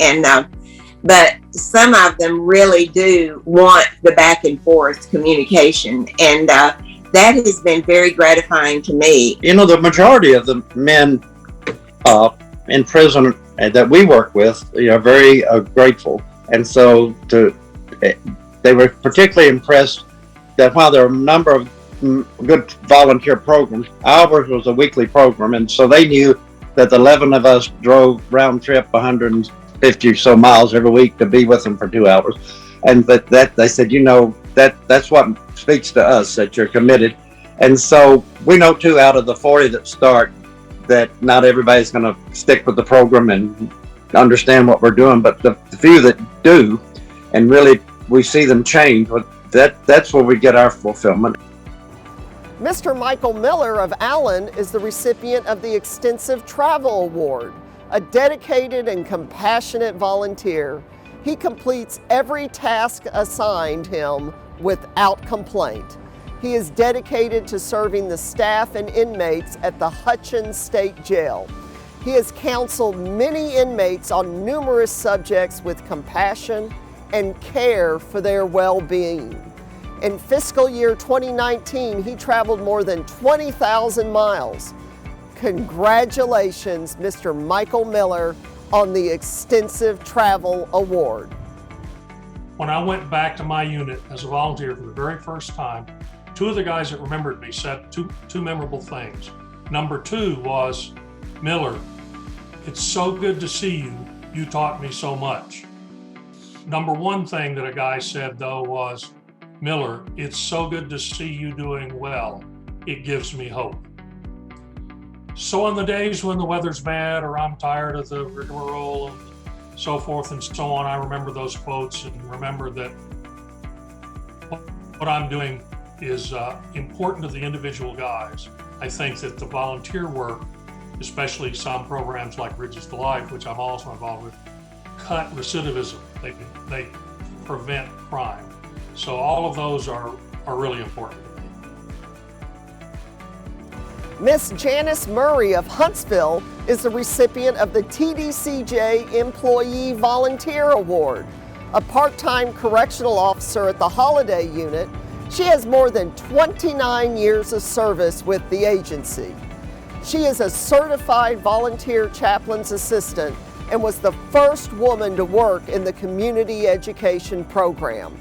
R: But some of them really do want the back and forth communication. And that has been very gratifying to me.
Q: You know, the majority of the men in prison that we work with, you know, are very grateful. And so they were particularly impressed that while there are a number of good volunteer programs, ours was a weekly program. And so they knew that the 11 of us drove round trip 150 or so miles every week to be with them for 2 hours. And that they said, you know, that's what speaks to us, that you're committed. And so we know 2 out of the 40 that start that not everybody's going to stick with the program and understand what we're doing, but the few that do, and really we see them change, that's where we get our fulfillment.
A: Mr. Michael Miller of Allen is the recipient of the Extensive Travel Award, a dedicated and compassionate volunteer. He completes every task assigned him without complaint. He is dedicated to serving the staff and inmates at the Hutchins State Jail. He has counseled many inmates on numerous subjects with compassion and care for their well-being. In fiscal year 2019, he traveled more than 20,000 miles. Congratulations, Mr. Michael Miller, on the Extensive Travel Award.
S: When I went back to my unit as a volunteer for the very first time, two of the guys that remembered me said two memorable things. Number two was, "Miller, it's so good to see you. You taught me so much." Number one thing that a guy said, though, was, "Miller, it's so good to see you doing well. It gives me hope." So on the days when the weather's bad or I'm tired of the rigmarole and so forth and so on, I remember those quotes and remember that what I'm doing is important to the individual guys. I think that the volunteer work, especially some programs like Bridges to Life, which I'm also involved with, cut recidivism. They prevent crime. So all of those are really important to me.
A: Miss Janice Murray of Huntsville is the recipient of the TDCJ Employee Volunteer Award. A part-time correctional officer at the Holiday Unit, she has more than 29 years of service with the agency. She is a certified volunteer chaplain's assistant and was the first woman to work in the community education program.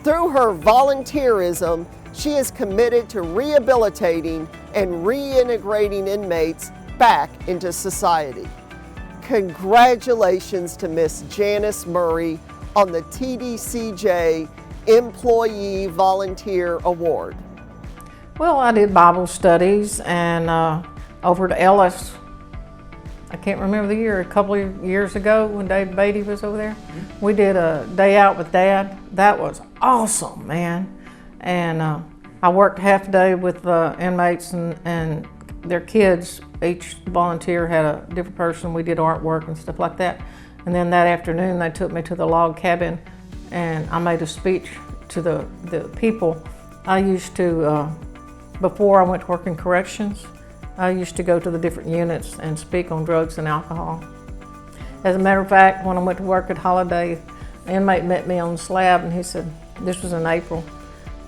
A: Through her volunteerism, she is committed to rehabilitating and reintegrating inmates back into society. Congratulations to Miss Janice Murray on the TDCJ Employee Volunteer Award.
T: Well, I did Bible studies and over to Ellis. I can't remember the year, a couple of years ago when Dave Beatty was over there. We did a day out with Dad. That was awesome, man. And I worked half a day with the inmates and their kids. Each volunteer had a different person. We did artwork and stuff like that. And then that afternoon they took me to the log cabin and I made a speech to the people. I used to, before I went to work in corrections, I used to go to the different units and speak on drugs and alcohol. As a matter of fact, when I went to work at Holiday, an inmate met me on the slab and he said, this was in April,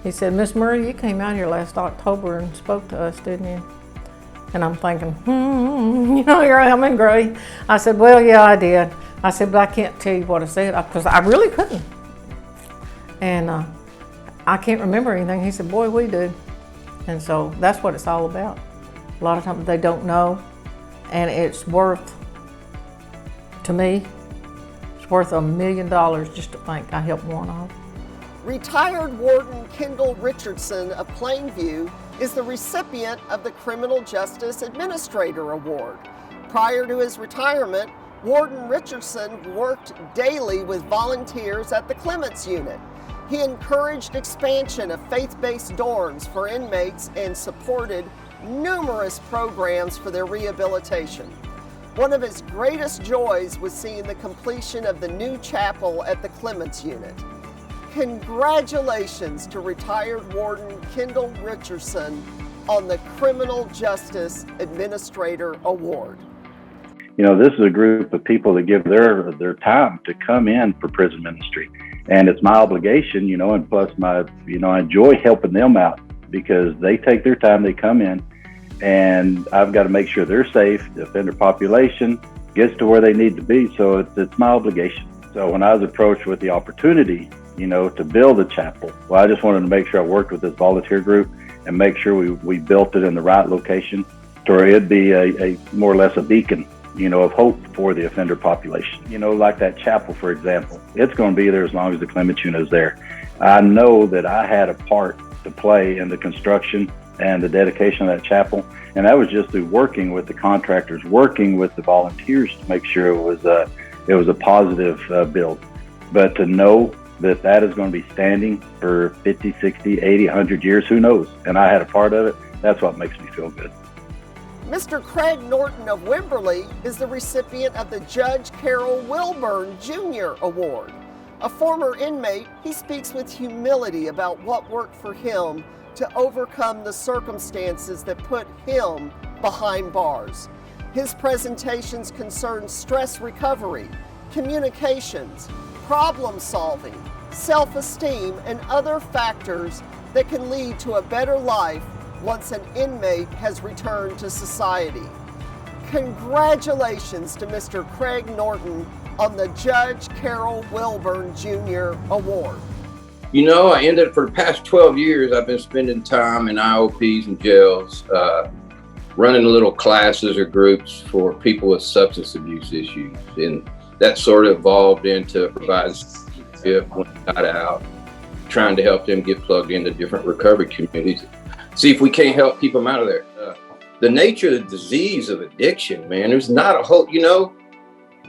T: he said, "Miss Murray, you came out here last October and spoke to us, didn't you?" And I'm thinking, you know, here I am in gray. I said, "Well, yeah, I did." I said, but I can't tell you what I said because I really couldn't. And I can't remember anything. He said, boy, we do. And so that's what it's all about. A lot of times they don't know, and it's worth, to me, it's worth $1 million just to think I helped one of them.
A: Retired Warden Kendall Richardson of Plainview is the recipient of the Criminal Justice Administrator Award. Prior to his retirement, Warden Richardson worked daily with volunteers at the Clements Unit. He encouraged expansion of faith-based dorms for inmates and supported numerous programs for their rehabilitation. One of his greatest joys was seeing the completion of the new chapel at the Clements Unit. Congratulations to retired Warden Kendall Richardson on the Criminal Justice Administrator Award.
U: You know, this is a group of people that give their time to come in for prison ministry. And it's my obligation, you know, and plus I enjoy helping them out because they take their time, they come in, and I've got to make sure they're safe, the offender population gets to where they need to be. So it's my obligation. So when I was approached with the opportunity, you know, to build a chapel, well, I just wanted to make sure I worked with this volunteer group and make sure we built it in the right location to where it'd be a more or less a beacon, you know, of hope for the offender population. You know, like that chapel, for example, it's going to be there as long as the Clements Unit is there. I know that I had a part to play in the construction and the dedication of that chapel, and that was just through working with the contractors, working with the volunteers to make sure it was a positive build. But to know that is going to be standing for 50, 60, 80, 100 years, who knows? And I had a part of it. That's what makes me feel good.
A: Mr. Craig Norton of Wimberley is the recipient of the Judge Carol Wilburn Jr. Award. A former inmate, he speaks with humility about what worked for him to overcome the circumstances that put him behind bars. His presentations concern stress recovery, communications, problem solving, self-esteem, and other factors that can lead to a better life once an inmate has returned to society. Congratulations to Mr. Craig Norton on the Judge Carol Wilburn Jr. Award.
V: You know, for the past 12 years, I've been spending time in IOPs and jails, running little classes or groups for people with substance abuse issues. And that sort of evolved into providing when they got out, trying to help them get plugged into different recovery communities. See if we can't help keep them out of there. The nature of the disease of addiction, man, there's not a whole, you know,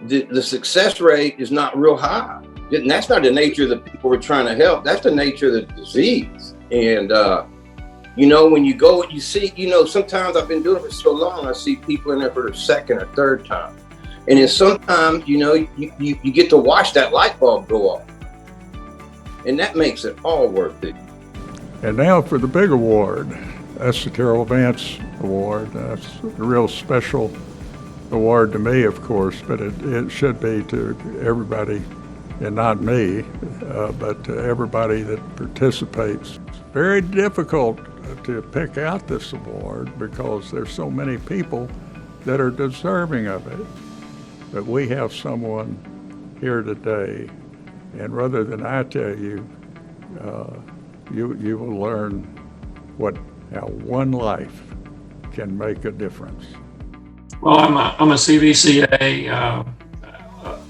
V: the success rate is not real high. And that's not the nature of the people we're trying to help. That's the nature of the disease. And, you know, when you go and you see, you know, sometimes I've been doing it for so long, I see people in there for the second or third time. And then sometimes, you know, you get to watch that light bulb go off. And that makes it all worth it.
W: And now for the big award. That's the Carol Vance Award. That's a real special award to me, of course, but it should be to everybody, and not me, but to everybody that participates. It's very difficult to pick out this award because there's so many people that are deserving of it. But we have someone here today, and rather than I tell you, you will learn how one life can make a difference.
X: Well, I'm a CVCA,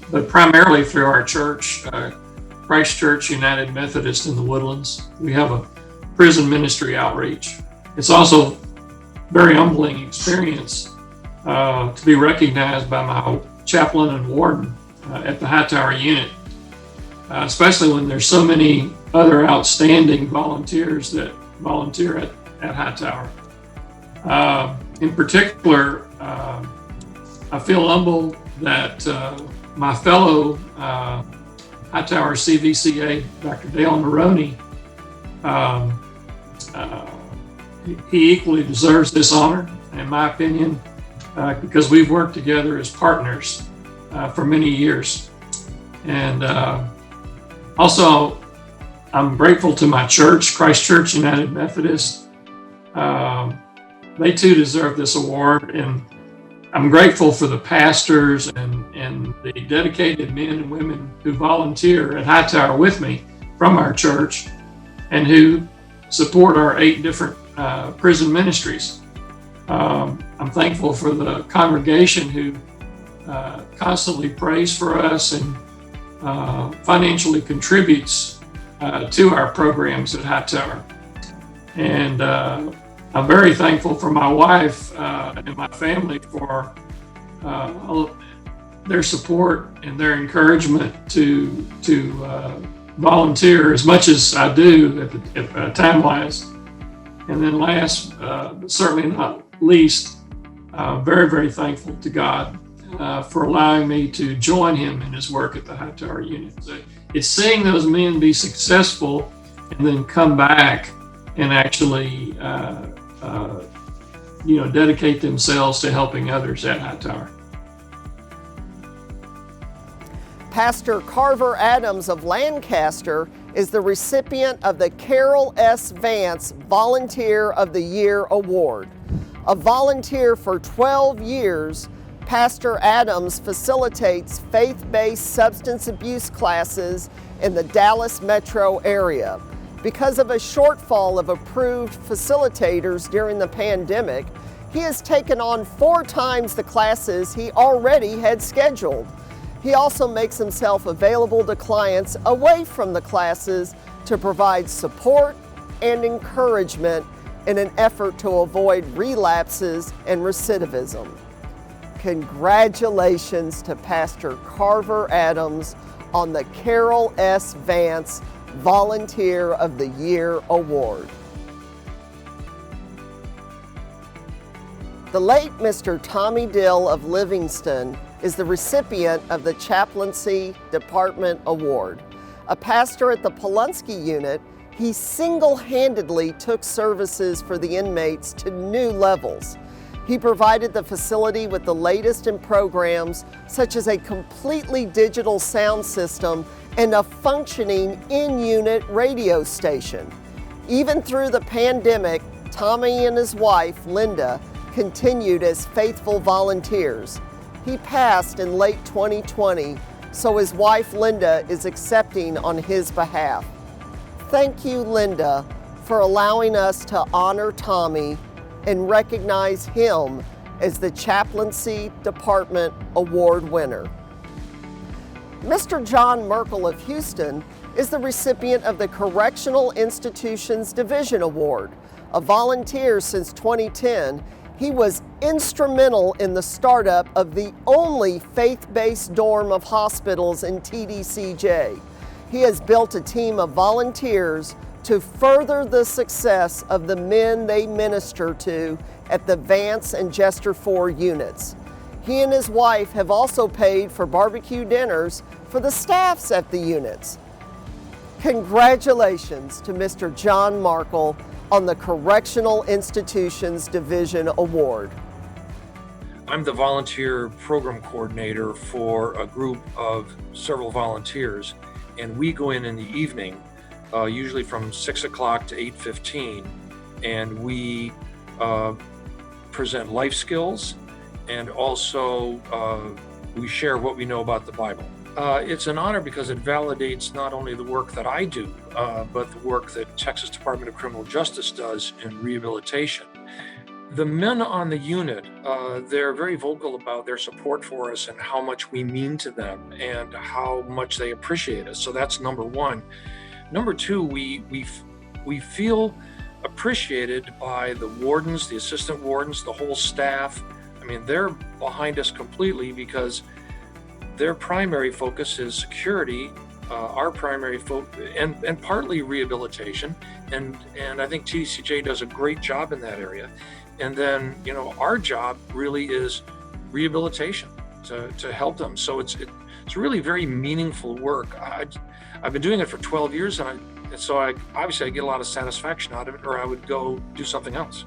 X: but primarily through our church, Christ Church United Methodist in the Woodlands. We have a prison ministry outreach. It's also very humbling experience to be recognized by my chaplain and warden at the Hightower unit, especially when there's so many other outstanding volunteers that volunteer at Hightower. In particular, I feel humbled that my fellow Hightower CVCA, Dr. Dale Maroney, he equally deserves this honor, in my opinion, because we've worked together as partners for many years. And also, I'm grateful to my church, Christ Church United Methodist. They too deserve this award. And I'm grateful for the pastors and the dedicated men and women who volunteer at Hightower with me from our church and who support our 8 different prison ministries. I'm thankful for the congregation who constantly prays for us and financially contributes to our programs at Hightower. And I'm very thankful for my wife and my family for their support and their encouragement to volunteer as much as I do at time-wise. And then last, but certainly not least, very, very thankful to God for allowing me to join him in his work at the Hightower Unit. So it's seeing those men be successful and then come back and actually dedicate themselves to helping others at Hightower.
A: Pastor Carver Adams of Lancaster is the recipient of the Carol S. Vance Volunteer of the Year Award. A volunteer for 12 years, Pastor Adams facilitates faith-based substance abuse classes in the Dallas metro area. Because of a shortfall of approved facilitators during the pandemic, he has taken on 4 times the classes he already had scheduled. He also makes himself available to clients away from the classes to provide support and encouragement in an effort to avoid relapses and recidivism. Congratulations to Pastor Carver Adams on the Carol S. Vance Volunteer of the Year Award. The late Mr. Tommy Dill of Livingston is the recipient of the Chaplaincy Department Award. A pastor at the Polunsky Unit, he single-handedly took services for the inmates to new levels. He provided the facility with the latest in programs such as a completely digital sound system and a functioning in-unit radio station. Even through the pandemic, Tommy and his wife, Linda, continued as faithful volunteers. He passed in late 2020, so his wife, Linda, is accepting on his behalf. Thank you, Linda, for allowing us to honor Tommy and recognize him as the Chaplaincy Department Award winner. Mr. John Merkel of Houston is the recipient of the Correctional Institutions Division Award. A volunteer since 2010, he was instrumental in the startup of the only faith-based dorm of hospitals in TDCJ. He has built a team of volunteers to further the success of the men they minister to at the Vance and Jester 4 units. He and his wife have also paid for barbecue dinners for the staffs at the units. Congratulations to Mr. John Markle on the Correctional Institutions Division Award.
B: I'm the volunteer program coordinator for a group of several volunteers, and we go in the evening, usually from 6 o'clock to 8:15, and we present life skills, and also we share what we know about the Bible. It's an honor because it validates not only the work that I do, but the work that Texas Department of Criminal Justice does in rehabilitation. The men on the unit, they're very vocal about their support for us and how much we mean to them and how much they appreciate us. So that's number one. Number two, we feel appreciated by the wardens, the assistant wardens, the whole staff. I mean, they're behind us completely because their primary focus is security, our primary focus, and partly rehabilitation. And I think TDCJ does a great job in that area. And then, our job really is rehabilitation to help them. So it's really very meaningful work. I've been doing it for 12 years, and so I obviously get a lot of satisfaction out of it, or I would go do something else.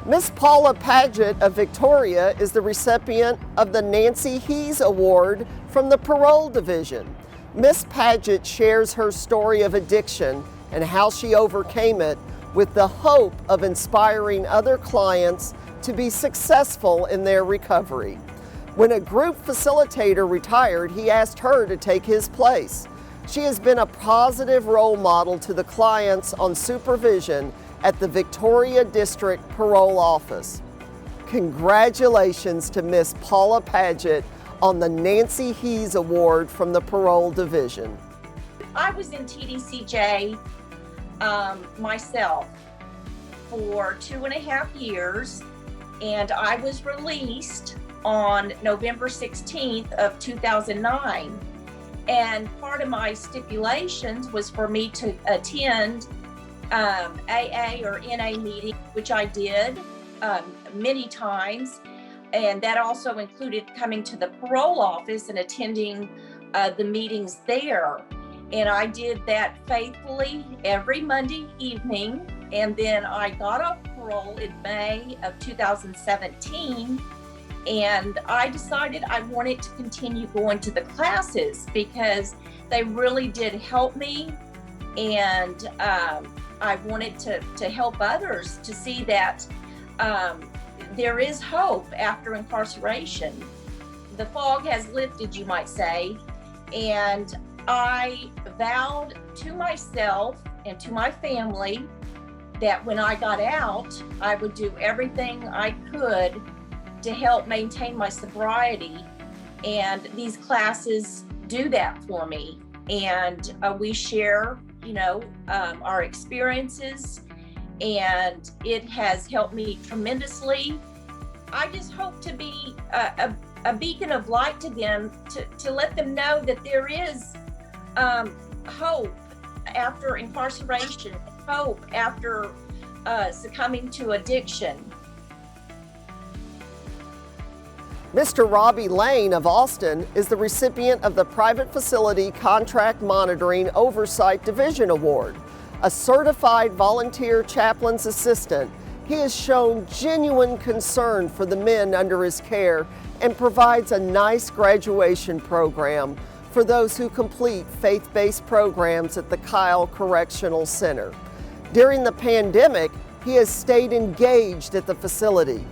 A: Miss Paula Paget of Victoria is the recipient of the Nancy Hees Award from the Parole Division. Miss Paget shares her story of addiction and how she overcame it with the hope of inspiring other clients to be successful in their recovery. When a group facilitator retired, he asked her to take his place. She has been a positive role model to the clients on supervision at the Victoria District Parole Office. Congratulations to Miss Paula Paget on the Nancy Hees Award from the Parole Division.
C: I was in TDCJ myself for 2.5 years, and I was released on November 16th of 2009. And part of my stipulations was for me to attend AA or NA meeting, which I did many times. And that also included coming to the parole office and attending the meetings there. And I did that faithfully every Monday evening. And then I got off parole in May of 2017. And I decided I wanted to continue going to the classes because they really did help me. And I wanted to help others to see that there is hope after incarceration. The fog has lifted, you might say. And I vowed to myself and to my family that when I got out, I would do everything I could to help maintain my sobriety. And these classes do that for me. And we share, our experiences, and it has helped me tremendously. I just hope to be a beacon of light to them, to let them know that there is hope after incarceration, hope after succumbing to addiction.
A: Mr. Robbie Lane of Austin is the recipient of the Private Facility Contract Monitoring Oversight Division Award. A certified volunteer chaplain's assistant, he has shown genuine concern for the men under his care and provides a nice graduation program for those who complete faith-based programs at the Kyle Correctional Center. During the pandemic, he has stayed engaged at the facility.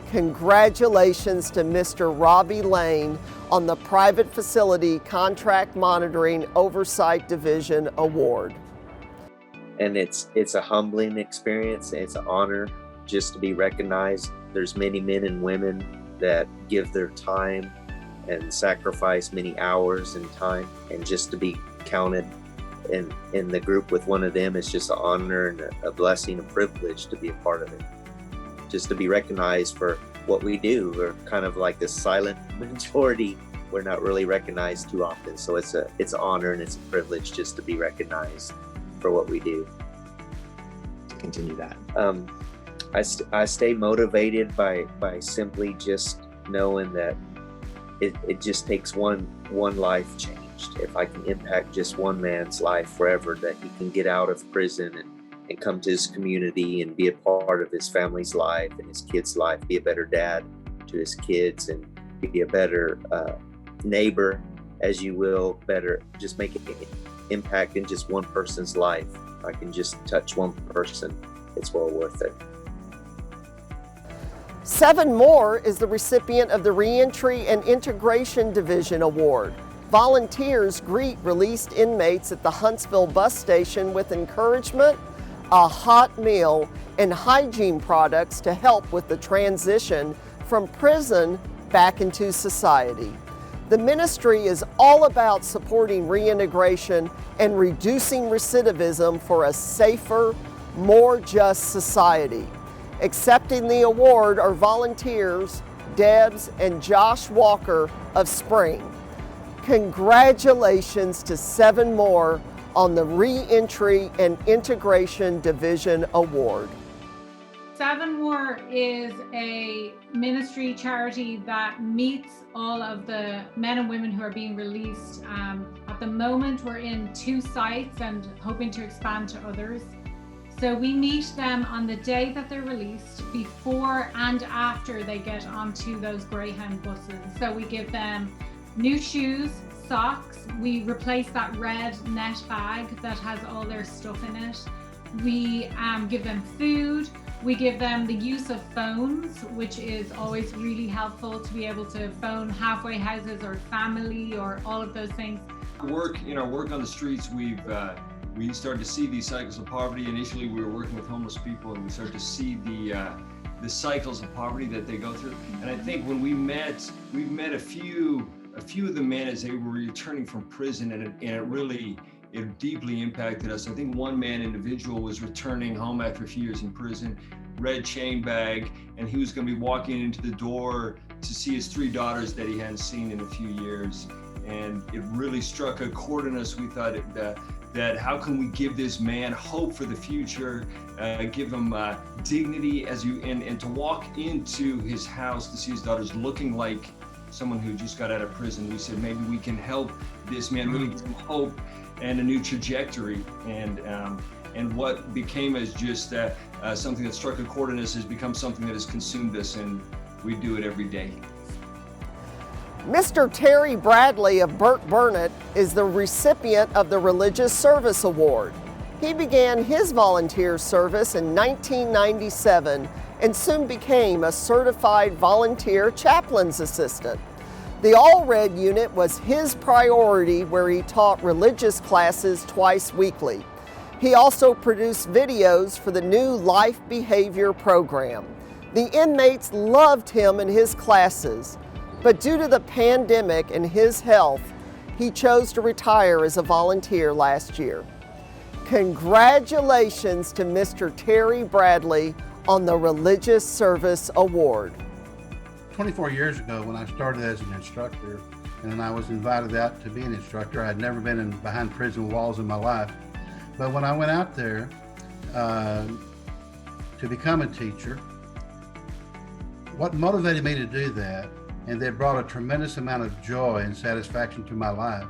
A: Congratulations to Mr. Robbie Lane on the Private Facility Contract Monitoring Oversight Division Award.
D: And it's a humbling experience. It's an honor just to be recognized. There's many men and women that give their time and sacrifice many hours and time, and just to be counted in the group with one of them is just an honor and a blessing, a privilege to be a part of it. Just to be recognized for what we do. We're kind of like this silent majority. We're not really recognized too often. So it's an honor and it's a privilege just to be recognized for what we do.
E: To continue that.
D: I stay motivated by simply just knowing that it just takes one life changed. If I can impact just one man's life forever, that he can get out of prison and come to his community and be a part of his family's life and his kids' life, be a better dad to his kids and be a better neighbor, as you will, better, just make an impact in just one person's life. If I can just touch one person, it's well worth it.
A: 7 More is the recipient of the Reentry and Integration Division Award. Volunteers greet released inmates at the Huntsville bus station with encouragement, a hot meal, and hygiene products to help with the transition from prison back into society. The ministry is all about supporting reintegration and reducing recidivism for a safer, more just society. Accepting the award are volunteers Debs and Josh Walker of Spring. Congratulations to 7 More on the Reentry and Integration Division Award.
F: 7 More is a ministry charity that meets all of the men and women who are being released. At the moment, we're in 2 sites and hoping to expand to others. So we meet them on the day that they're released, before and after they get onto those Greyhound buses. So we give them new shoes, socks. We replace that red net bag that has all their stuff in it. We give them food. We give them the use of phones, which is always really helpful to be able to phone halfway houses or family or all of those things.
G: In our work on the streets, we started to see these cycles of poverty. Initially, we were working with homeless people, and we started to see the cycles of poverty that they go through. And I think when we met a few of the men as they were returning from prison, and it deeply impacted us. I think one man individual was returning home after a few years in prison, red chain bag, and he was going to be walking into the door to see his 3 daughters that he hadn't seen in a few years. And it really struck a chord in us. We thought that how can we give this man hope for the future, give him dignity and to walk into his house to see his daughters looking like someone who just got out of prison. We said maybe we can help this man really give him hope and a new trajectory. And what became as just something that struck a chord in us has become something that has consumed us, and we do it every day.
A: Mr. Terry Bradley of Burke Burnett is the recipient of the Religious Service Award. He began his volunteer service in 1997 and soon became a certified volunteer chaplain's assistant. The All Red unit was his priority, where he taught religious classes twice weekly. He also produced videos for the new Life Behavior program. The inmates loved him and his classes, but due to the pandemic and his health, he chose to retire as a volunteer last year. Congratulations to Mr. Terry Bradley on the Religious Service Award.
H: 24 years ago, when I started as an instructor, and then I was invited out to be an instructor, I'd never been behind prison walls in my life. But when I went out there to become a teacher, what motivated me to do that, and that brought a tremendous amount of joy and satisfaction to my life,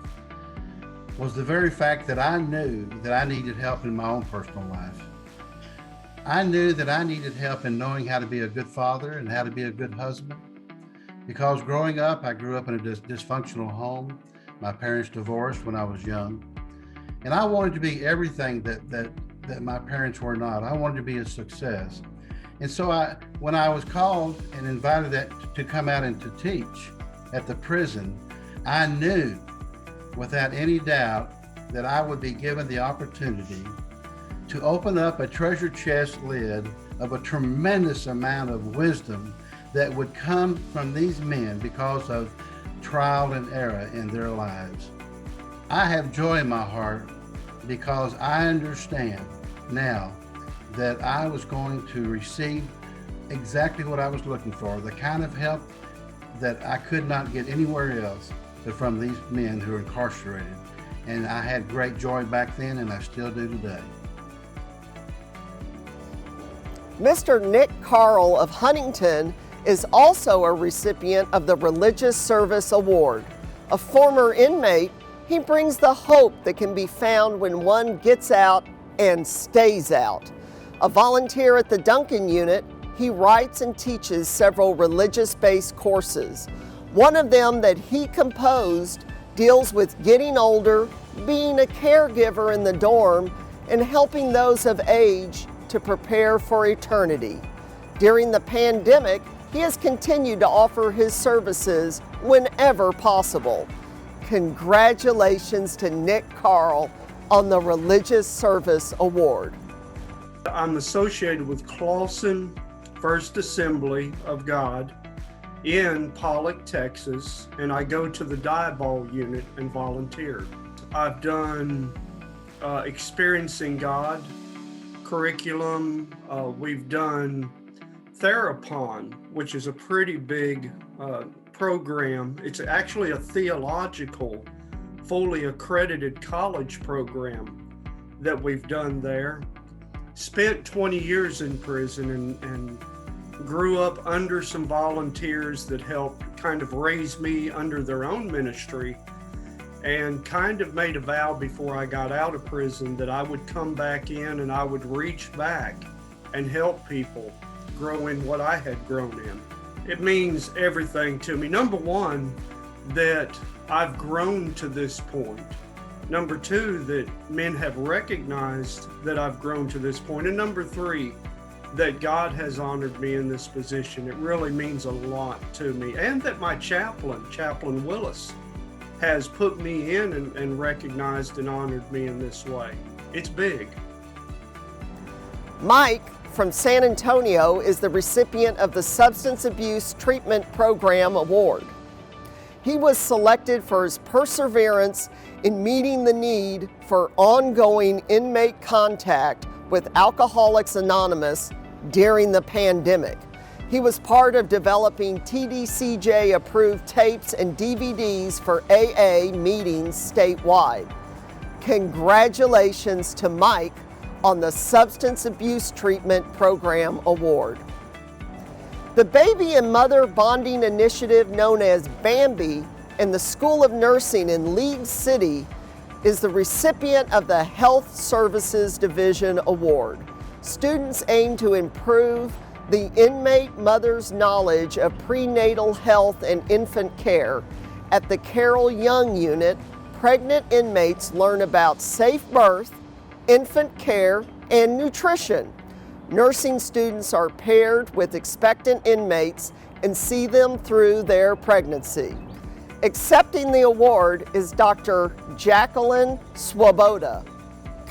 H: was the very fact that I knew that I needed help in my own personal life. I knew that I needed help in knowing how to be a good father and how to be a good husband. Because growing up, I grew up in a dysfunctional home. My parents divorced when I was young. And I wanted to be everything that my parents were not. I wanted to be a success. And so when I was called and invited to come out and to teach at the prison, I knew without any doubt that I would be given the opportunity to open up a treasure chest lid of a tremendous amount of wisdom that would come from these men because of trial and error in their lives. I have joy in my heart because I understand now that I was going to receive exactly what I was looking for, the kind of help that I could not get anywhere else but from these men who are incarcerated. And I had great joy back then, and I still do today.
A: Mr. Nick Carl of Huntington is also a recipient of the Religious Service Award. A former inmate, he brings the hope that can be found when one gets out and stays out. A volunteer at the Duncan unit, he writes and teaches several religious-based courses. One of them that he composed deals with getting older, being a caregiver in the dorm, and helping those of age to prepare for eternity. During the pandemic, he has continued to offer his services whenever possible. Congratulations to Nick Carl on the Religious Service Award.
I: I'm associated with Clawson First Assembly of God in Pollock, Texas, and I go to the Diabol unit and volunteer. I've done Experiencing God curriculum. We've done Therapon, which is a pretty big program. It's actually a theological, fully accredited college program that we've done there. Spent 20 years in prison and grew up under some volunteers that helped kind of raise me under their own ministry, and kind of made a vow before I got out of prison that I would come back in and I would reach back and help people grow in what I had grown in. It means everything to me. Number one, that I've grown to this point Number two, that men have recognized that I've grown to this point. And number three, that God has honored me in this position. It really means a lot to me. And that my Chaplain Willis, has put me in and recognized and honored me in this way. It's big.
A: Mike from San Antonio is the recipient of the Substance Abuse Treatment Program Award. He was selected for his perseverance in meeting the need for ongoing inmate contact with Alcoholics Anonymous during the pandemic. He was part of developing TDCJ approved tapes and DVDs for AA meetings statewide. Congratulations to Mike on the Substance Abuse Treatment Program Award. The Baby and Mother Bonding Initiative, known as BAMBI, in the School of Nursing in League City is the recipient of the Health Services Division Award. Students aim to improve the inmate mother's knowledge of prenatal health and infant care. At the Carol Young Unit, pregnant inmates learn about safe birth, infant care, and nutrition. Nursing students are paired with expectant inmates and see them through their pregnancy. Accepting the award is Dr. Jacqueline Swoboda.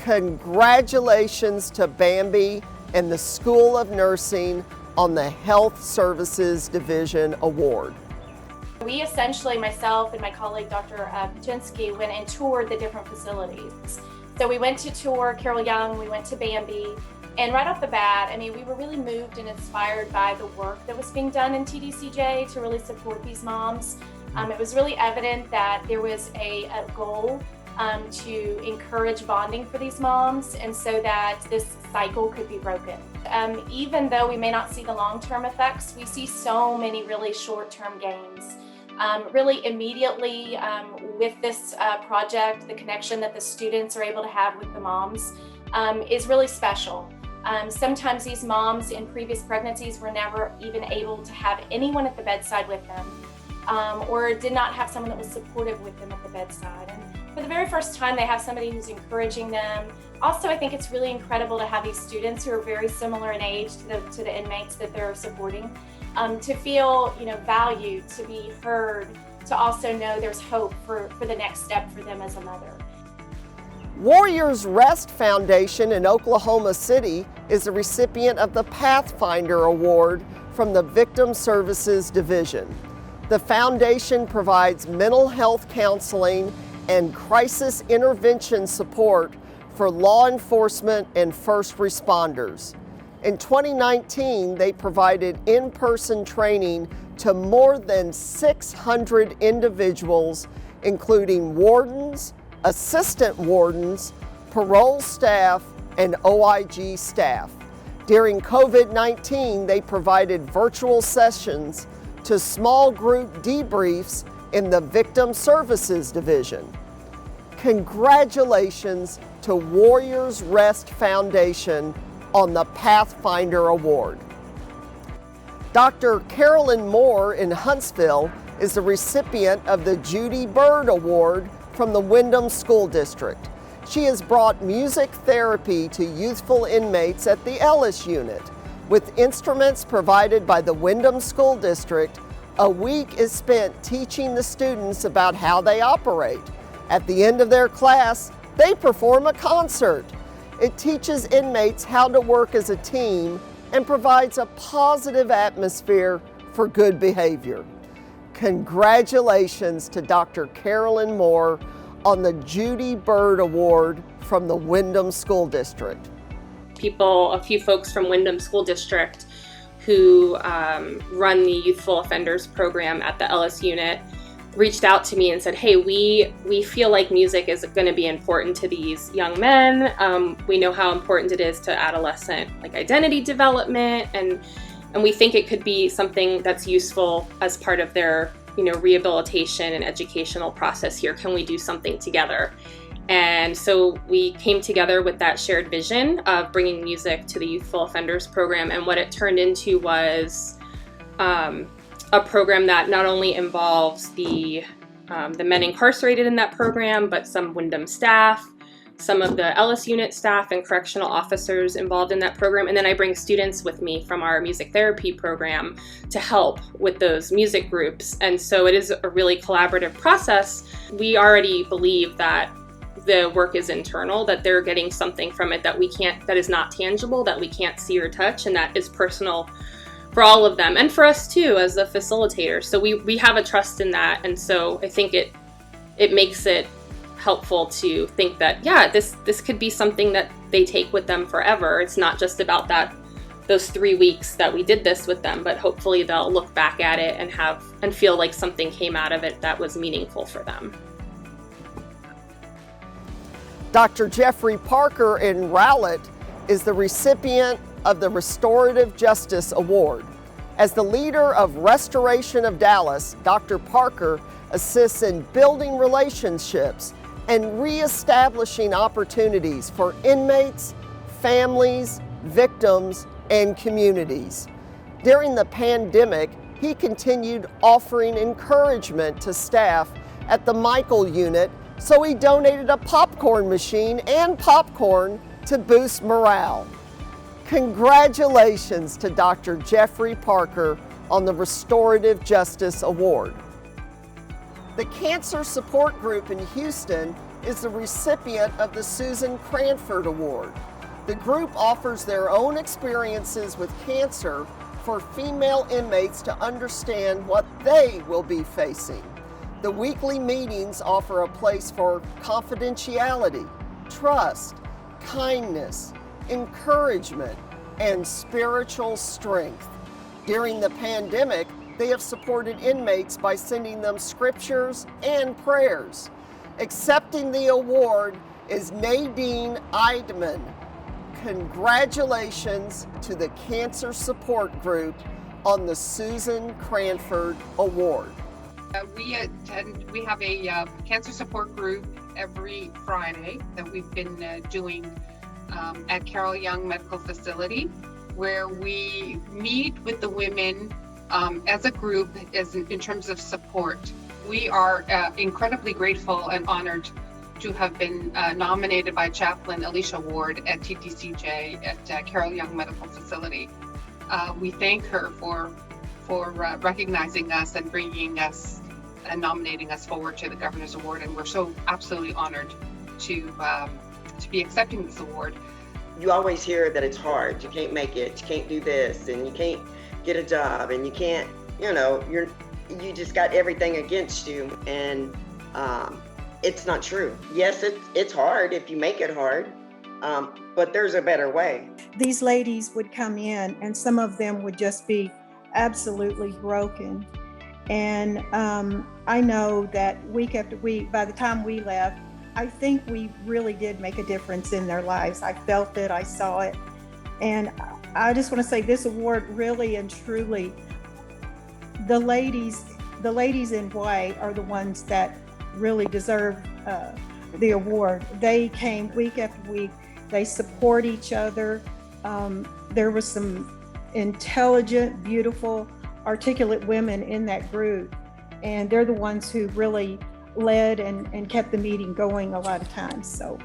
A: Congratulations to Bambi and the School of Nursing on the Health Services Division Award.
J: We essentially, myself and my colleague Dr. Paczynski, went and toured the different facilities. So we went to tour Carol Young, we went to Bambi, and right off the bat, I mean, we were really moved and inspired by the work that was being done in TDCJ to really support these moms. It was really evident that there was a goal to encourage bonding for these moms, and so that this cycle could be broken. Even though we may not see the long-term effects, we see so many really short-term gains. Really immediately with this project, the connection that the students are able to have with the moms is really special. Sometimes these moms in previous pregnancies were never even able to have anyone at the bedside with them, or did not have someone that was supportive with them at the bedside. And for the very first time, they have somebody who's encouraging them. Also, I think it's really incredible to have these students who are very similar in age to the inmates that they're supporting, to feel, valued, to be heard, to also know there's hope for the next step for them as a mother.
A: Warriors Rest Foundation in Oklahoma City is the recipient of the Pathfinder Award from the Victim Services Division. The foundation provides mental health counseling and crisis intervention support for law enforcement and first responders. In 2019, they provided in-person training to more than 600 individuals, including wardens, assistant wardens, parole staff, and OIG staff. During COVID-19, they provided virtual sessions to small group debriefs in the Victim Services Division. Congratulations to Warriors Rest Foundation on the Pathfinder Award. Dr. Carolyn Moore in Huntsville is the recipient of the Judy Bird Award from the Windham School District. She has brought music therapy to youthful inmates at the Ellis Unit. With instruments provided by the Windham School District, a week is spent teaching the students about how they operate. At the end of their class, they perform a concert. It teaches inmates how to work as a team and provides a positive atmosphere for good behavior. Congratulations to Dr. Carolyn Moore on the Judy Bird Award from the Windham School District.
K: A few folks from Windham School District who run the Youthful Offenders program at the Ellis Unit reached out to me and said, hey, we feel like music is going to be important to these young men. We know how important it is to adolescent identity development, and we think it could be something that's useful as part of their rehabilitation and educational process here. Can we do something together? And so we came together with that shared vision of bringing music to the Youthful Offenders program, and what it turned into was a program that not only involves the the men incarcerated in that program, but some Wyndham staff, some of the Ellis unit staff and correctional officers involved in that program. And then I bring students with me from our music therapy program to help with those music groups. And so it is a really collaborative process. We already believe that the work is internal, that they're getting something from it that is not tangible, that we can't see or touch, and that is personal for all of them and for us too as a facilitator. So we have a trust in that. And so I think it makes it helpful to think that, yeah, this could be something that they take with them forever. It's not just about those 3 weeks that we did this with them, but hopefully they'll look back at it and feel like something came out of it that was meaningful for them.
A: Dr. Jeffrey Parker in Rowlett is the recipient of the Restorative Justice Award. As the leader of Restoration of Dallas, Dr. Parker assists in building relationships and reestablishing opportunities for inmates, families, victims, and communities. During the pandemic, he continued offering encouragement to staff at the Michael unit, so he donated a popcorn machine and popcorn to boost morale. Congratulations to Dr. Jeffrey Parker on the Restorative Justice Award. The Cancer Support Group in Houston is the recipient of the Susan Cranford Award. The group offers their own experiences with cancer for female inmates to understand what they will be facing. The weekly meetings offer a place for confidentiality, trust, kindness, encouragement, and spiritual strength. During the pandemic, they have supported inmates by sending them scriptures and prayers. Accepting the award is Nadine Eidman. Congratulations to the Cancer Support Group on the Susan Cranford Award.
L: We have a cancer support group every Friday that we've been doing at Carroll Young Medical Facility, where we meet with the women as a group in terms of support. We are incredibly grateful and honored to have been nominated by Chaplain Alicia Ward at TDCJ at Carroll Young Medical Facility. We thank her for recognizing us and bringing us and nominating us forward to the Governor's Award, and we're so absolutely honored to be accepting this award.
M: You always hear that it's hard. You can't make it. You can't do this, and you can't get a job, and you can't. You just got everything against you, and it's not true. Yes, it's hard if you make it hard, but there's a better way.
N: These ladies would come in, and some of them would just be absolutely broken. And I know that week after week, by the time we left, I think we really did make a difference in their lives. I felt it, I saw it. And I just want to say this award really and truly, the ladies in white are the ones that really deserve the award. They came week after week. They support each other. There was some intelligent, beautiful, articulate women in that group, and they're the ones who really led and kept the meeting going a lot of times. So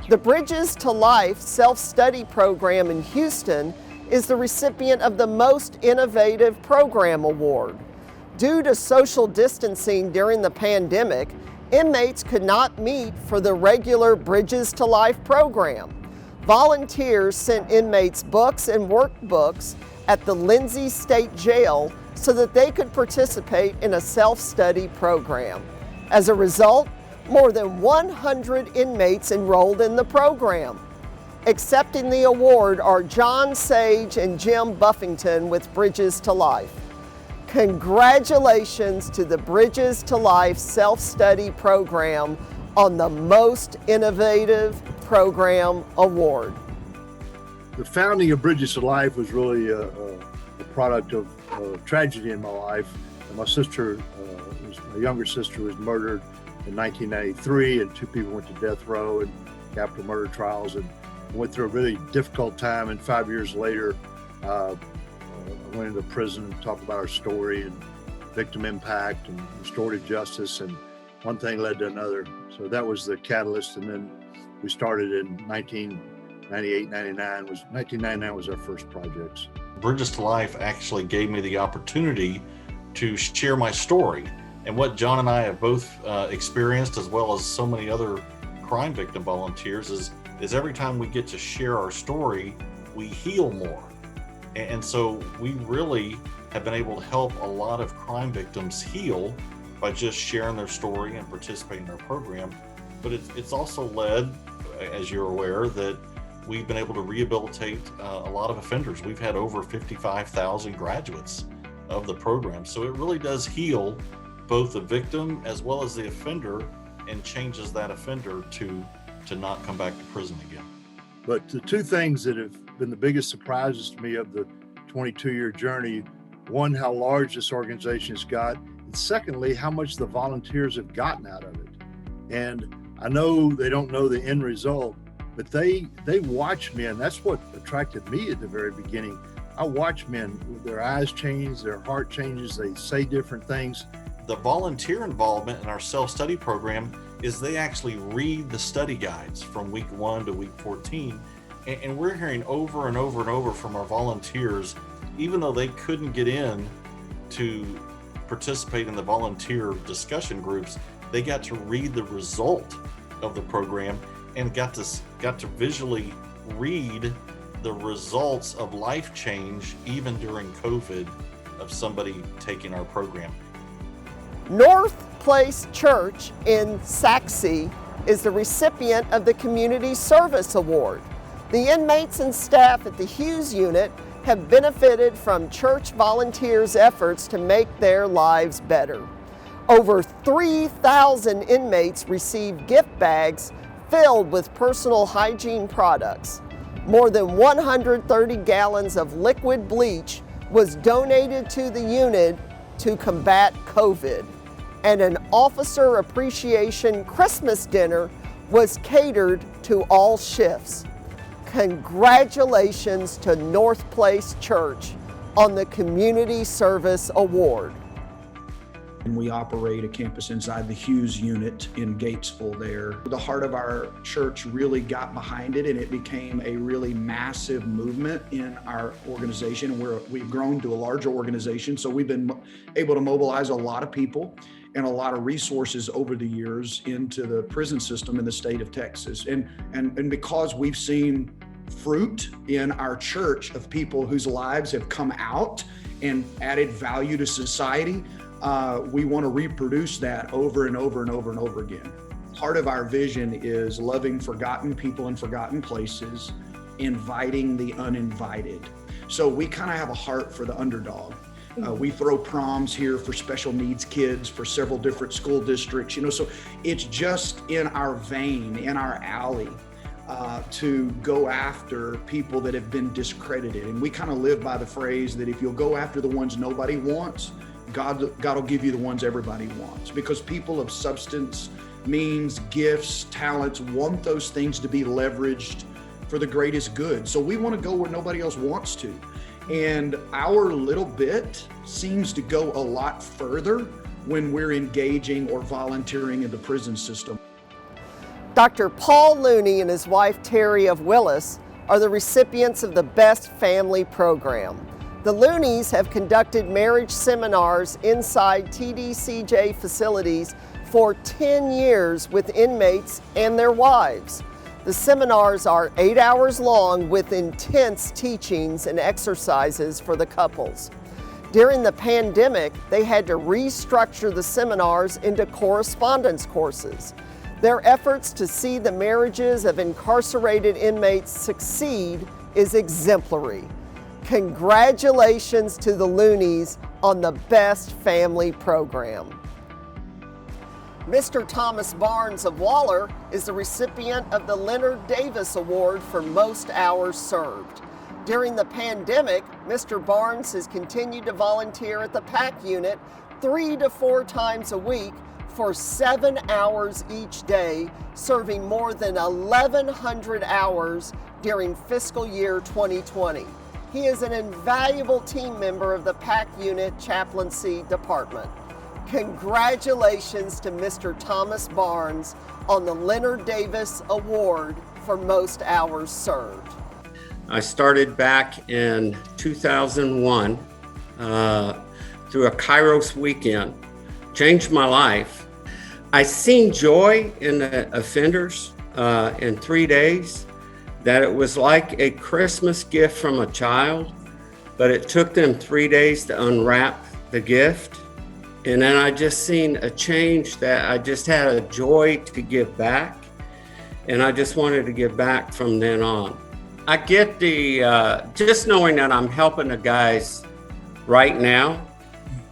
A: the Bridges to Life self-study program in Houston is the recipient of the Most Innovative Program Award. Due to social distancing during the pandemic, inmates could not meet for the regular Bridges to Life program. Volunteers sent inmates books and workbooks at the Lindsay State Jail so that they could participate in a self-study program. As a result, more than 100 inmates enrolled in the program. Accepting the award are John Sage and Jim Buffington with Bridges to Life. Congratulations to the Bridges to Life self-study program on the Most Innovative Program Award.
O: The founding of Bridges to Life was really a product of tragedy in my life. My sister, my younger sister, was murdered in 1993, and 2 people went to death row and capital murder trials, and went through a really difficult time. And 5 years later, I went into prison and talked about our story, and victim impact and restorative justice, and one thing led to another. So that was the catalyst, and then we started in 1998, 99. 1999 was our first projects.
P: Bridges to Life actually gave me the opportunity to share my story. And what John and I have both experienced, as well as so many other crime victim volunteers, is every time we get to share our story, we heal more. And so we really have been able to help a lot of crime victims heal by just sharing their story and participating in our program. But it's also led, as you're aware, that we've been able to rehabilitate a lot of offenders. We've had over 55,000 graduates of the program. So it really does heal both the victim as well as the offender, and changes that offender to not come back to prison again.
O: But the two things that have been the biggest surprises to me of the 22-year journey, one, how large this organization has got, and secondly, how much the volunteers have gotten out of it. And I know they don't know the end result, but they watch men. That's what attracted me at the very beginning. I watch men, their eyes change, their heart changes, they say different things.
P: The volunteer involvement in our self-study program is they actually read the study guides from week 1 to week 14. And we're hearing over and over and over from our volunteers, even though they couldn't get in to participate in the volunteer discussion groups, they got to read the result of the program and got to visually read the results of life change, even during COVID, of somebody taking our program.
A: North Place Church in Saxe is the recipient of the Community Service Award. The inmates and staff at the Hughes Unit have benefited from church volunteers' efforts to make their lives better. Over 3,000 inmates received gift bags filled with personal hygiene products. More than 130 gallons of liquid bleach was donated to the unit to combat COVID. And an officer appreciation Christmas dinner was catered to all shifts. Congratulations to North Place Church on the Community Service Award.
Q: And we operate a campus inside the Hughes Unit in Gatesville there. The heart of our church really got behind it, and it became a really massive movement in our organization. We've grown to a larger organization, so we've been able to mobilize a lot of people and a lot of resources over the years into the prison system in the state of Texas. And because we've seen fruit in our church of people whose lives have come out and added value to society, we want to reproduce that over and over and over and over again. Part of our vision is loving forgotten people in forgotten places, inviting the uninvited. So we kind of have a heart for the underdog. We throw proms here for special needs kids for several different school districts, so it's just in our vein, in our alley, to go after people that have been discredited. And we kind of live by the phrase that if you'll go after the ones nobody wants, God will give you the ones everybody wants, because people of substance, means, gifts, talents want those things to be leveraged for the greatest good. So we want to go where nobody else wants to. And our little bit seems to go a lot further when we're engaging or volunteering in the prison system.
A: Dr. Paul Looney and his wife Terry of Willis are the recipients of the Best Family Program. The Looneys have conducted marriage seminars inside TDCJ facilities for 10 years with inmates and their wives. The seminars are 8 hours long with intense teachings and exercises for the couples. During the pandemic, they had to restructure the seminars into correspondence courses. Their efforts to see the marriages of incarcerated inmates succeed is exemplary. Congratulations to the Looneys on the Best Family Program. Mr. Thomas Barnes of Waller is the recipient of the Leonard Davis Award for most hours served. During the pandemic, Mr. Barnes has continued to volunteer at the PAC unit 3 to 4 times a week for 7 hours each day, serving more than 1,100 hours during fiscal year 2020. He is an invaluable team member of the PAC Unit Chaplaincy Department. Congratulations to Mr. Thomas Barnes on the Leonard Davis Award for most hours served.
R: I started back in 2001 through a Kairos weekend. Changed my life. I seen joy in the offenders in 3 days, that it was like a Christmas gift from a child, but it took them 3 days to unwrap the gift. And then I just seen a change, that I just had a joy to give back, and I just wanted to give back from then on. I get the, just knowing that I'm helping the guys right now,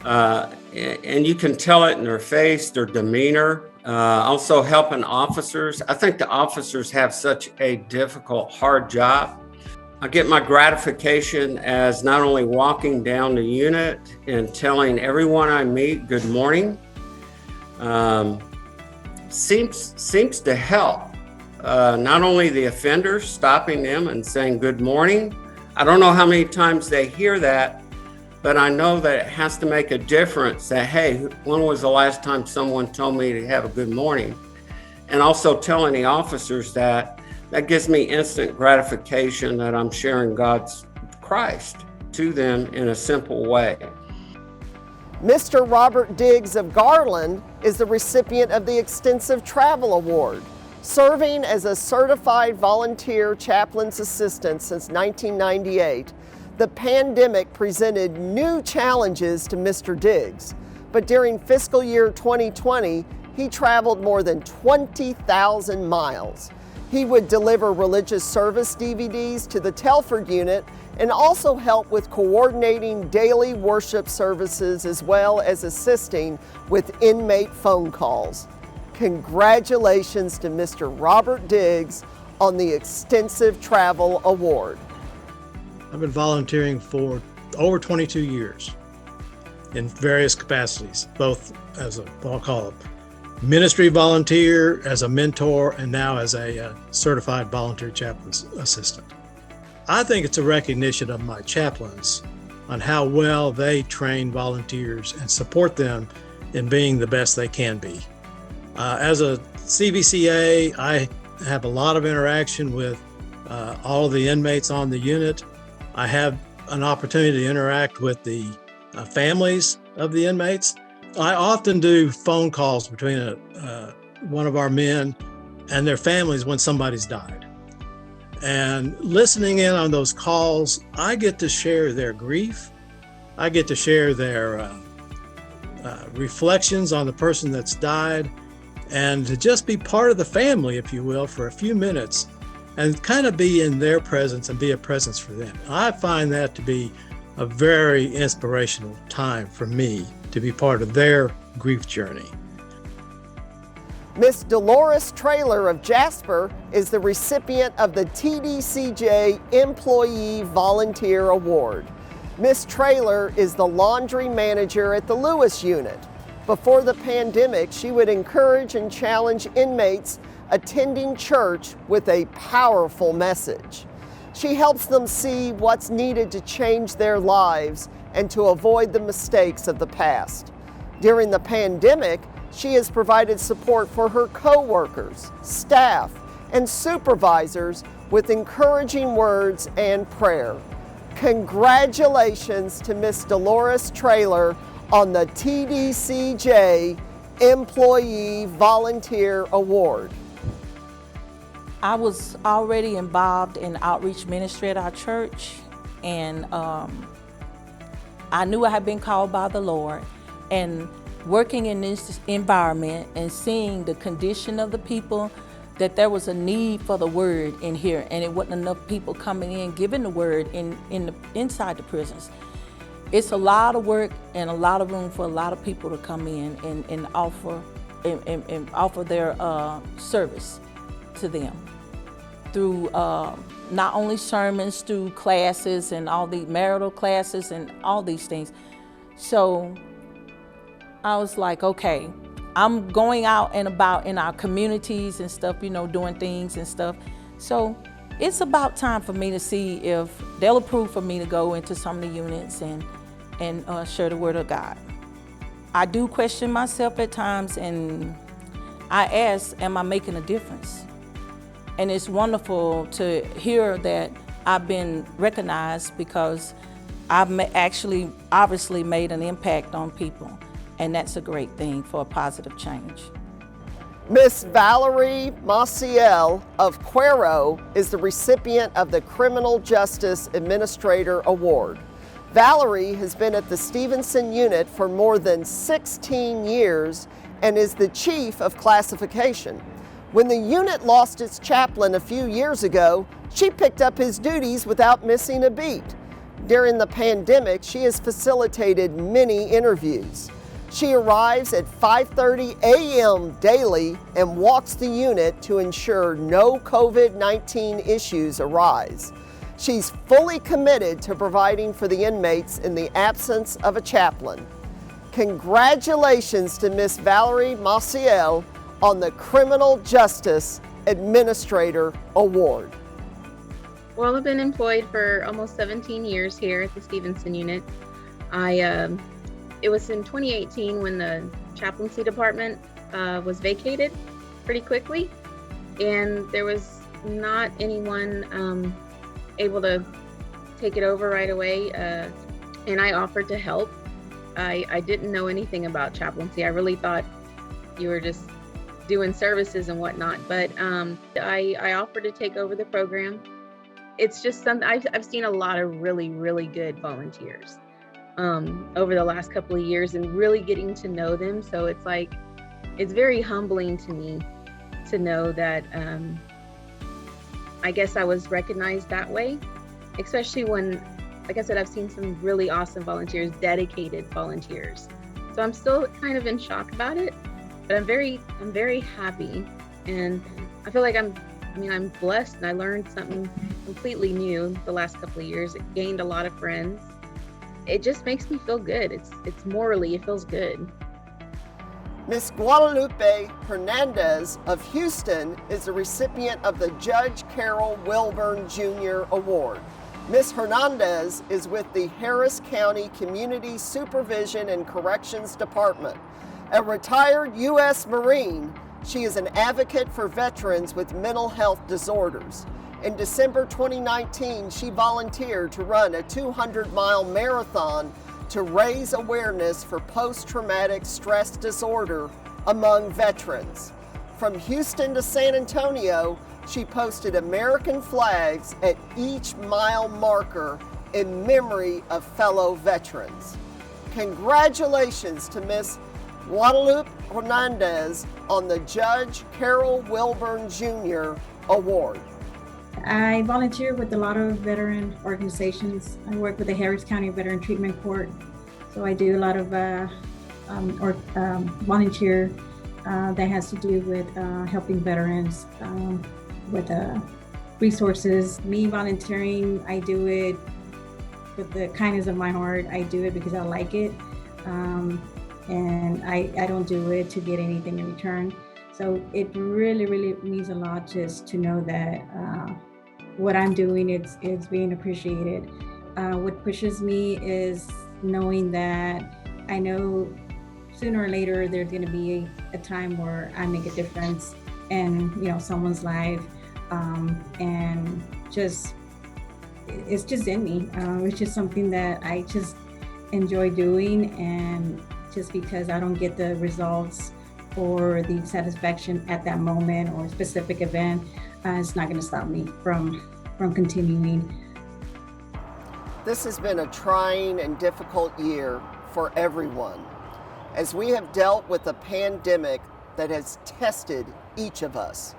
R: and you can tell it in their face, their demeanor. Also helping officers. I think the officers have such a difficult, hard job. I get my gratification as not only walking down the unit and telling everyone I meet good morning. Seems to help. Not only the offenders, stopping them and saying good morning. I don't know how many times they hear that, but I know that it has to make a difference, that, hey, when was the last time someone told me to have a good morning? And also telling the officers that gives me instant gratification that I'm sharing God's Christ to them in a simple way.
A: Mr. Robert Diggs of Garland is the recipient of the Extensive Travel Award, serving as a certified volunteer chaplain's assistant since 1998. The pandemic presented new challenges to Mr. Diggs, but during fiscal year 2020, he traveled more than 20,000 miles. He would deliver religious service DVDs to the Telford unit and also help with coordinating daily worship services, as well as assisting with inmate phone calls. Congratulations to Mr. Robert Diggs on the Extensive Travel Award.
S: I've been volunteering for over 22 years in various capacities, both as a, I'll call it, ministry volunteer, as a mentor, and now as a certified volunteer chaplain's assistant. I think it's a recognition of my chaplains on how well they train volunteers and support them in being the best they can be. As a CVCA, I have a lot of interaction with all the inmates on the unit. I have an opportunity to interact with the families of the inmates. I often do phone calls between one of our men and their families when somebody's died. And listening in on those calls, I get to share their grief. I get to share their reflections on the person that's died, and to just be part of the family, if you will, for a few minutes and kind of be in their presence and be a presence for them. I find that to be a very inspirational time for me to be part of their grief journey.
A: Miss Dolores Traylor of Jasper is the recipient of the TDCJ Employee Volunteer Award. Miss Traylor is the laundry manager at the Lewis unit. Before the pandemic, she would encourage and challenge inmates attending church with a powerful message. She helps them see what's needed to change their lives and to avoid the mistakes of the past. During the pandemic, she has provided support for her co-workers, staff, and supervisors with encouraging words and prayer. Congratulations to Miss Dolores Traylor on the TDCJ Employee Volunteer Award.
T: I was already involved in outreach ministry at our church, and I knew I had been called by the Lord, and working in this environment and seeing the condition of the people, that there was a need for the word in here, and it wasn't enough people coming in giving the word inside the prisons. It's a lot of work and a lot of room for a lot of people to come in and offer their service to them through not only sermons, through classes and all the marital classes and all these things. So I was like, okay, I'm going out and about in our communities and stuff, you know, doing things and stuff. So it's about time for me to see if they'll approve for me to go into some of the units and share the word of God. I do question myself at times, and I ask, am I making a difference? And it's wonderful to hear that I've been recognized because I've actually obviously made an impact on people, and that's a great thing for a positive change.
A: Miss Valerie Maciel of Cuero is the recipient of the Criminal Justice Administrator Award. Valerie has been at the Stevenson unit for more than 16 years and is the chief of classification. When the unit lost its chaplain a few years ago, she picked up his duties without missing a beat. During the pandemic, she has facilitated many interviews. She arrives at 5:30 a.m. daily and walks the unit to ensure no COVID-19 issues arise. She's fully committed to providing for the inmates in the absence of a chaplain. Congratulations to Miss Valerie Maciel on the Criminal Justice Administrator Award.
U: Well, I've been employed for almost 17 years here at the Stevenson unit. It was in 2018 when the chaplaincy department was vacated pretty quickly, and there was not anyone able to take it over right away, and I offered to help. I didn't know anything about chaplaincy. I really thought you were just doing services and whatnot, but I offered to take over the program. It's just something I've seen a lot of really good volunteers over the last couple of years, and really getting to know them. So it's like, it's very humbling to me to know that I guess I was recognized that way, especially when, like I said, I've seen some really awesome volunteers, dedicated volunteers. So I'm still kind of in shock about it, but I'm very happy, and I feel like I'm blessed, and I learned something completely new the last couple of years. It gained a lot of friends. It just makes me feel good. It's morally, it feels good.
A: Miss Guadalupe Hernandez of Houston is the recipient of the Judge Carol Wilburn Jr. Award. Miss Hernandez is with the Harris County Community Supervision and Corrections Department. A retired U.S. Marine, she is an advocate for veterans with mental health disorders. In December 2019, she volunteered to run a 200-mile marathon to raise awareness for post-traumatic stress disorder among veterans. From Houston to San Antonio, she posted American flags at each mile marker in memory of fellow veterans. Congratulations to Miss Guadalupe Hernandez on the Judge Carol Wilburn Jr. Award.
V: I volunteer with a lot of veteran organizations. I work with the Harris County Veteran Treatment Court. So I do a lot of volunteer that has to do with helping veterans with resources. Me volunteering, I do it with the kindness of my heart. I do it because I like it. And I don't do it to get anything in return. So it really means a lot just to know that what I'm doing is being appreciated. What pushes me is knowing that I know sooner or later there's going to be a time where I make a difference in someone's life, and it's just in me. It's just something that I just enjoy doing, and just because I don't get the results or the satisfaction at that moment or specific event, it's not going to stop me from continuing.
A: This has been a trying and difficult year for everyone, as we have dealt with a pandemic that has tested each of us.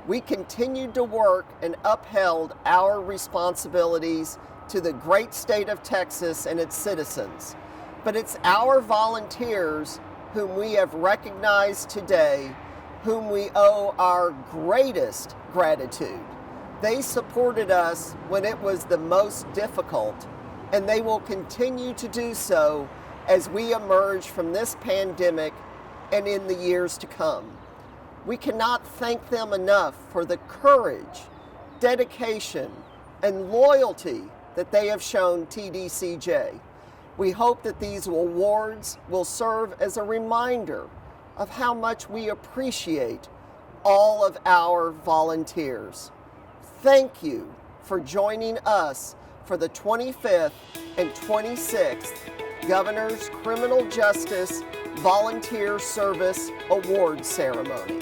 A: We continued to work and upheld our responsibilities to the great state of Texas and its citizens. But it's our volunteers whom we have recognized today, whom we owe our greatest gratitude. They supported us when it was the most difficult, and they will continue to do so as we emerge from this pandemic and in the years to come. We cannot thank them enough for the courage dedication, and loyalty that they have shown TDCJ. We hope that these awards will serve as a reminder of how much we appreciate all of our volunteers. Thank you for joining us for the 25th and 26th Governor's Criminal Justice Volunteer Service Award Ceremony.